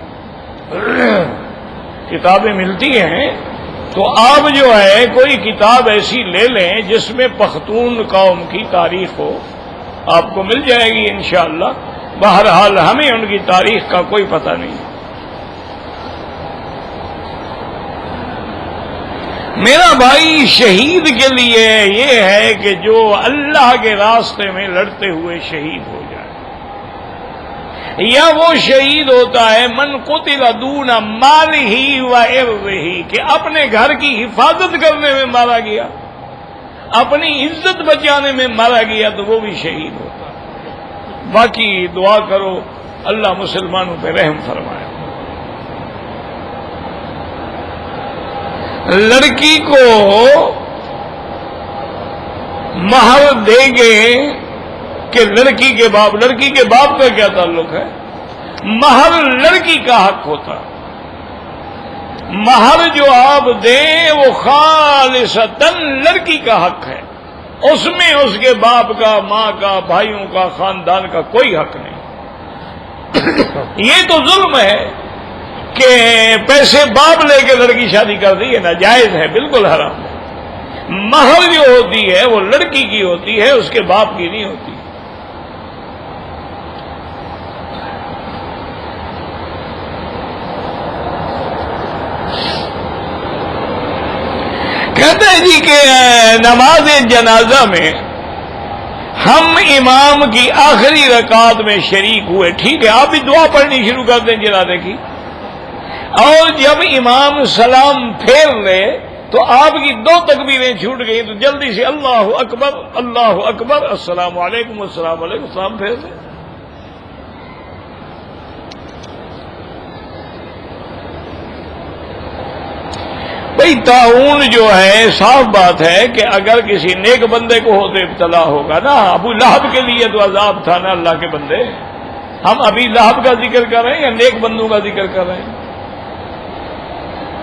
کتابیں ملتی ہیں تو آپ جو ہے کوئی کتاب ایسی لے لیں جس میں پختون قوم کی تاریخ ہو، آپ کو مل جائے گی انشاءاللہ۔ بہرحال ہمیں ان کی تاریخ کا کوئی پتہ نہیں۔ میرا بھائی شہید کے لیے یہ ہے کہ جو اللہ کے راستے میں لڑتے ہوئے شہید ہو جائے، یا وہ شہید ہوتا ہے من قتل دون مالہ و عرضہ، کہ اپنے گھر کی حفاظت کرنے میں مارا گیا، اپنی عزت بچانے میں مارا گیا، تو وہ بھی شہید ہوتا ہے۔ باقی دعا کرو اللہ مسلمانوں پہ رحم فرمائے۔ لڑکی کو مہر دیں گے کہ لڑکی کے باپ کا کیا تعلق ہے؟ مہر لڑکی کا حق ہوتا، مہر جو آپ دیں وہ خالصتاً لڑکی کا حق ہے، اس میں اس کے باپ کا، ماں کا، بھائیوں کا، خاندان کا کوئی حق نہیں۔ یہ تو ظلم ہے کہ پیسے باپ لے کے لڑکی شادی کر دی، ہے ناجائز ہے، بالکل حرام ہے۔ مہر جو ہوتی ہے وہ لڑکی کی ہوتی ہے، اس کے باپ کی نہیں ہوتی۔ کہتے ہیں جی کہ نماز جنازہ میں ہم امام کی آخری رکعت میں شریک ہوئے، ٹھیک ہے، آپ بھی دعا پڑھنی شروع کر دیں جنازے کی، اور جب امام سلام پھیر لے تو آپ کی دو تکبیریں چھوٹ گئی، تو جلدی سے اللہ اکبر السلام علیکم السلام علیکم سلام پھیر لیں۔ بھئی طاعون جو ہے صاف بات ہے کہ اگر کسی نیک بندے کو ہو تو ابتلا ہوگا نا۔ ابو لہب کے لیے تو عذاب تھا نا، اللہ کے بندے۔ ہم ابی لہب کا ذکر کر رہے ہیں یا نیک بندوں کا ذکر کر رہے ہیں؟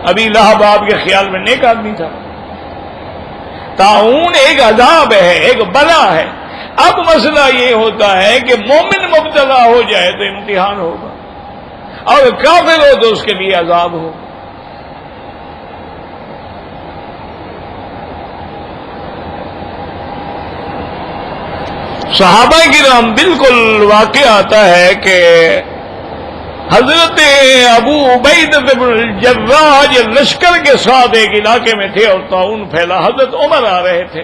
ابی لہب آپ کے خیال میں نیک آدمی تھا؟ طاعون ایک عذاب ہے، ایک بلا ہے۔ اب مسئلہ یہ ہوتا ہے کہ مومن مبتلا ہو جائے تو امتحان ہوگا، اور کافر ہو تو اس کے لیے عذاب ہو. صحابہ کرام بالکل واقع آتا ہے کہ حضرت ابو عبیدہ بن الجراح لشکر کے ساتھ ایک علاقے میں تھے اور طاعون پھیلا. حضرت عمر آ رہے تھے.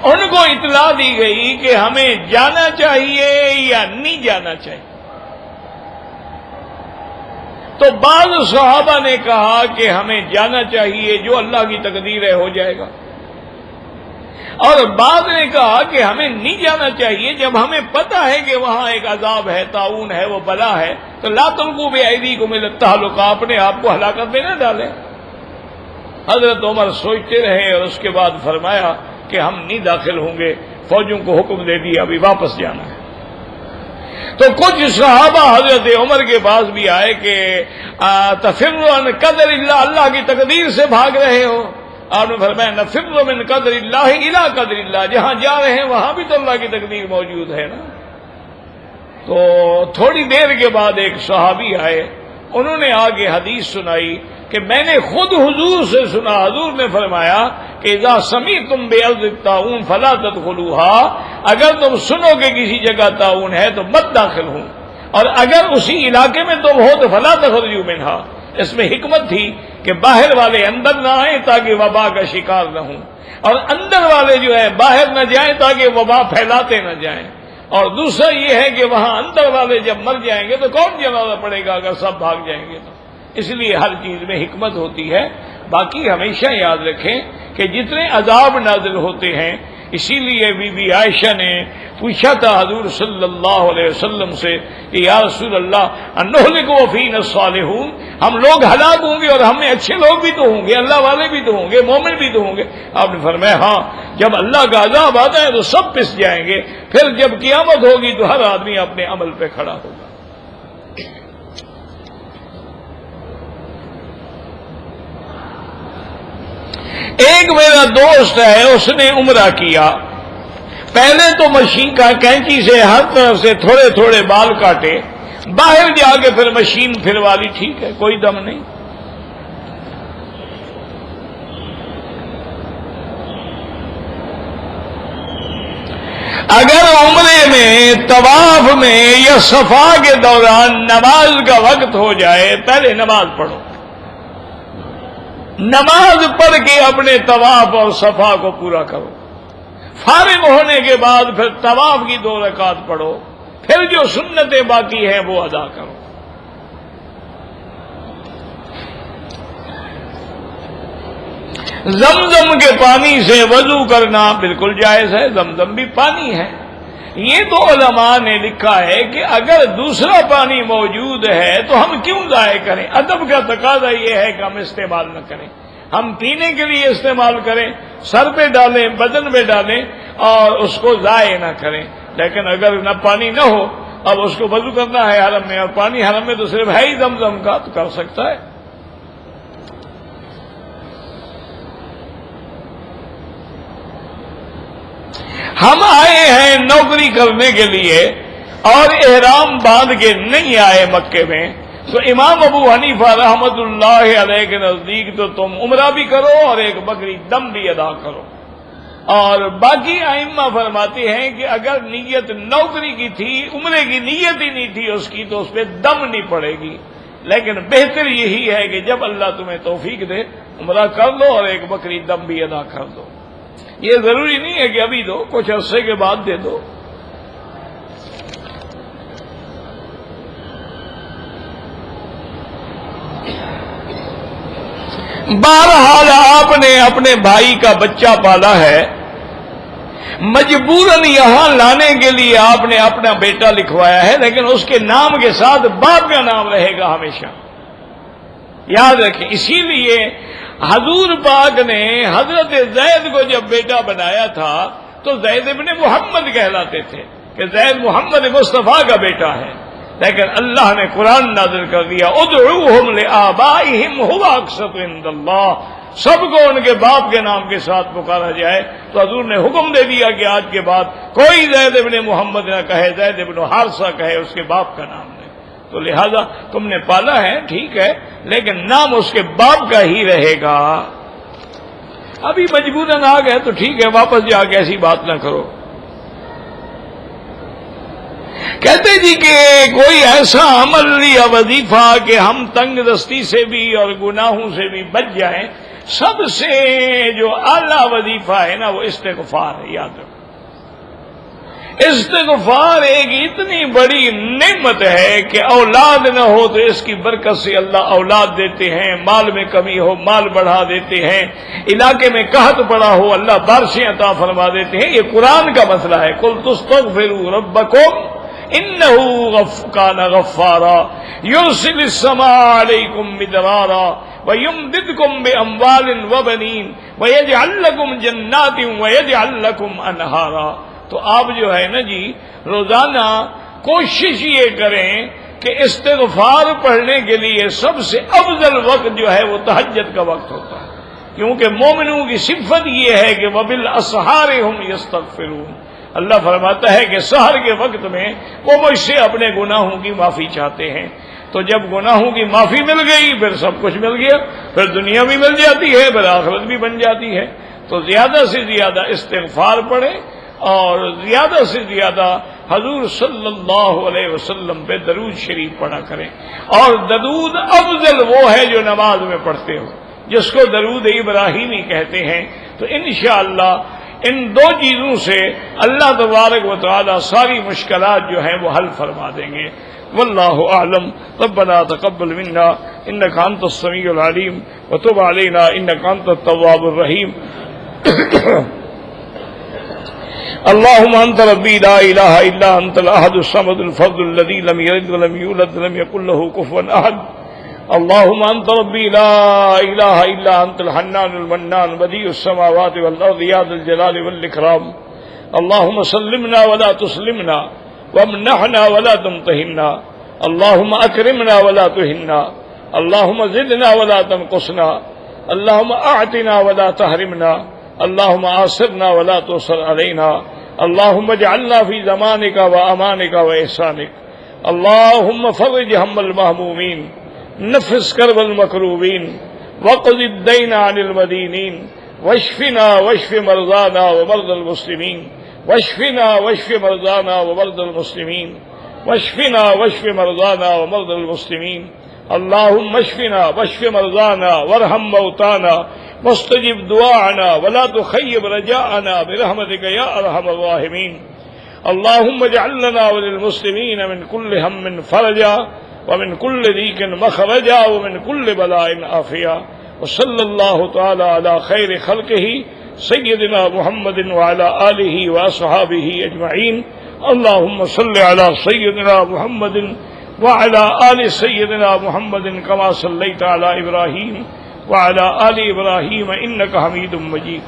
ان کو اطلاع دی گئی کہ ہمیں جانا چاہیے یا نہیں جانا چاہیے. تو بعض صحابہ نے کہا کہ ہمیں جانا چاہیے، جو اللہ کی تقدیر ہے ہو جائے گا. اور بعض نے کہا کہ ہمیں نہیں جانا چاہیے، جب ہمیں پتہ ہے کہ وہاں ایک عذاب ہے، طاعون ہے، وہ بلا ہے، تو لا تلقوا بأیدیکم الی التہلکہ، اپنے آپ کو ہلاکت میں نہ ڈالیں. حضرت عمر سوچتے رہے اور اس کے بعد فرمایا کہ ہم نہیں داخل ہوں گے. فوجوں کو حکم دے دیا ابھی واپس جانا ہے. تو کچھ صحابہ حضرت عمر کے پاس بھی آئے کہ تفروا عن قدر اللہ، اللہ کی تقدیر سے بھاگ رہے ہو. آپ نے فرمایا نفر من قدر اللہ الی قدر اللہ، جہاں جا رہے ہیں وہاں بھی تو اللہ کی تقدیر موجود ہے نا. تو تھوڑی دیر کے بعد ایک صحابی آئے، انہوں نے آگے حدیث سنائی کہ میں نے خود حضور سے سنا، حضور نے فرمایا کہ اذا سمعتم بأرض الطاعون فلا تدخلوها، اگر تم سنو کہ کسی جگہ طاعون ہے تو مت داخل ہوں، اور اگر اسی علاقے میں تم ہو تو فلا تخرجوا منها. اس میں حکمت تھی کہ باہر والے اندر نہ آئیں تاکہ وبا کا شکار نہ ہوں، اور اندر والے جو ہے باہر نہ جائیں تاکہ وبا پھیلاتے نہ جائیں. اور دوسرا یہ ہے کہ وہاں اندر والے جب مر جائیں گے تو کون جنازہ پڑے گا اگر سب بھاگ جائیں گے تو. اس لیے ہر چیز میں حکمت ہوتی ہے. باقی ہمیشہ یاد رکھیں کہ جتنے عذاب نازل ہوتے ہیں، اسی لیے بی بی عائشہ نے پوچھا تھا حضور صلی اللہ علیہ وسلم سے کہ یا رسول اللہ انہلک وفینا الصالحون، ہم لوگ ہلاک ہوں گے اور ہم میں اچھے لوگ بھی تو ہوں گے، اللہ والے بھی تو ہوں گے، مومن بھی تو ہوں گے. آپ نے فرمایا ہاں، جب اللہ کا عذاب آتا ہے تو سب پس جائیں گے، پھر جب قیامت ہوگی تو ہر آدمی اپنے عمل پہ کھڑا ہوگا. ایک میرا دوست ہے، اس نے عمرہ کیا. پہلے تو مشین کا کینچی سے ہر طرف سے تھوڑے تھوڑے بال کاٹے، باہر جا کے پھر مشین پھروا لی، ٹھیک ہے کوئی دم نہیں. اگر عمرے میں، طواف میں یا صفا کے دوران نماز کا وقت ہو جائے، پہلے نماز پڑھو. نماز پڑھ کے اپنے طواف اور صفا کو پورا کرو. فارغ ہونے کے بعد پھر طواف کی 2 رکعت پڑھو، پھر جو سنتیں باقی ہیں وہ ادا کرو. زمزم کے پانی سے وضو کرنا بالکل جائز ہے، زمزم بھی پانی ہے. یہ تو علماء نے لکھا ہے کہ اگر دوسرا پانی موجود ہے تو ہم کیوں ضائع کریں. ادب کا تقاضا یہ ہے کہ ہم استعمال نہ کریں، ہم پینے کے لیے استعمال کریں، سر پہ ڈالیں، بدن پہ ڈالیں اور اس کو ضائع نہ کریں. لیکن اگر نہ پانی نہ ہو، اب اس کو وضو کرنا ہے حرم میں، اور پانی حرم میں تو صرف ہے ہی زمزم کا، تو کر سکتا ہے. ہم آئے ہیں نوکری کرنے کے لیے اور احرام باندھ کے نہیں آئے مکے میں، تو امام ابو حنیفہ رحمت اللہ علیہ کے نزدیک تو تم عمرہ بھی کرو اور ایک بکری دم بھی ادا کرو. اور باقی ائمہ فرماتے ہیں کہ اگر نیت نوکری کی تھی، عمرے کی نیت ہی نہیں تھی اس کی، تو اس پہ دم نہیں پڑے گی. لیکن بہتر یہی ہے کہ جب اللہ تمہیں توفیق دے عمرہ کر لو اور ایک بکری دم بھی ادا کر دو. یہ ضروری نہیں ہے کہ ابھی دو، کچھ عرصے کے بعد دے دو. بہرحال آپ نے اپنے بھائی کا بچہ پالا ہے، مجبوراً یہاں لانے کے لیے آپ نے اپنا بیٹا لکھوایا ہے، لیکن اس کے نام کے ساتھ باپ کا نام رہے گا ہمیشہ، یاد رکھیں. اسی لیے حضور پاک نے حضرت زید کو جب بیٹا بنایا تھا تو زید ابن محمد کہلاتے تھے کہ زید محمد مصطفیٰ کا بیٹا ہے. لیکن اللہ نے قرآن نازل کر دیا ادعوہم لآبائہم ہوا اقسط عند اللہ، سب کو ان کے باپ کے نام کے ساتھ پکارا جائے، تو حضور نے حکم دے دیا کہ آج کے بعد کوئی زید ابن محمد نہ کہے، زید ابن حارثہ کہے، اس کے باپ کا نام لے۔ تو لہذا تم نے پالا ہے ٹھیک ہے، لیکن نام اس کے باپ کا ہی رہے گا۔ ابھی مجبوراً آ گئے تو ٹھیک ہے، واپس جا کے ایسی بات نہ کرو۔ کہتے جی کہ کوئی ایسا عمل یا وظیفہ کہ ہم تنگ دستی سے بھی اور گناہوں سے بھی بچ جائیں، سب سے جو اعلیٰ وظیفہ ہے نا وہ استغفار ہے، یاد رکھو۔ استغفار ایک اتنی بڑی نعمت ہے کہ اولاد نہ ہو تو اس کی برکت سے اللہ اولاد دیتے ہیں، مال میں کمی ہو مال بڑھا دیتے ہیں، علاقے میں قحط پڑا ہو اللہ بارشیں عطا فرما دیتے ہیں۔ یہ قرآن کا مسئلہ ہے، قل تستغفروا ربکم انہ کان غفارا یرسل السماء علیکم مدرارا ویمددکم باموال وبنین ویجعل لکم جنات ویجعل لکم انہارا۔ تو آپ جو ہے نا جی روزانہ کوشش یہ کریں کہ استغفار پڑھنے کے لیے سب سے افضل وقت جو ہے وہ تہجد کا وقت ہوتا ہے، کیونکہ مومنوں کی صفت یہ ہے کہ وبالاسحار ہم یستغفرون۔ اللہ فرماتا ہے کہ سحر کے وقت میں وہ مجھ سے اپنے گناہوں کی معافی چاہتے ہیں۔ تو جب گناہوں کی معافی مل گئی پھر سب کچھ مل گیا، پھر دنیا بھی مل جاتی ہے، پھر آخرت بھی بن جاتی ہے۔ تو زیادہ سے زیادہ استغفار پڑھیں اور زیادہ سے زیادہ حضور صلی اللہ علیہ وسلم پہ درود شریف پڑھا کریں۔ اور درود افضل وہ ہے جو نماز میں پڑھتے ہو، جس کو درود ابراہیمی کہتے ہیں۔ تو انشاءاللہ ان دو چیزوں سے اللہ تبارک و تعالی ساری مشکلات جو ہیں وہ حل فرما دیں گے۔ واللہ اعلم۔ ربنا تقبل منا انک انت السمیع العلیم وتب علینا انک انت التواب الرحیم۔ اللهم انت ربي لا اله الا انت الاحد الصمد الفرد الذي لم يلد ولم يولد ولم يكن له كفوا احد۔ اللهم انت ربي لا اله الا انت الحنان المنان بديع السماوات والارض يا ذا الجلال والاكرام۔ اللهم سلمنا ولا تسلمنا وامنحنا ولا تمتحنا، اللهم اكرمنا ولا تهنا، اللهم زدنا ولا تنقصنا، اللهم اعطنا ولا تحرمنا، اللهم آثرنا ولا تؤثر علينا، اللهم اجعلنا في زمانك وأمانك وإحسانك، اللهم فرج هم المهمومين، نفس كرب المكروبين، واقض الدين عن المدينين، واشفنا واشف مرضانا ومرضى المسلمين، واشفنا واشف مرضانا ومرضى المسلمين، واشفنا واشف مرضانا ومرضى المسلمين، اللهم اشفنا واشف مرضانا وارحم موتانا واستجب دعاءنا ولا تخيب رجاءنا برحمتك يا ارحم الراحمين، اللهم اجعل لنا وللمسلمين من كل هم فرجا ومن كل ضيق مخرجا ومن كل بلاء عافيا، وصلى الله تعالى على خير خلقه سيدنا محمد وعلى آله وأصحابه أجمعين۔ اللهم صل على سيدنا محمد وعلى آل سيدنا محمد كما صليت على إبراهيم وعلى آل إبراهيم إنك حميد مجيد۔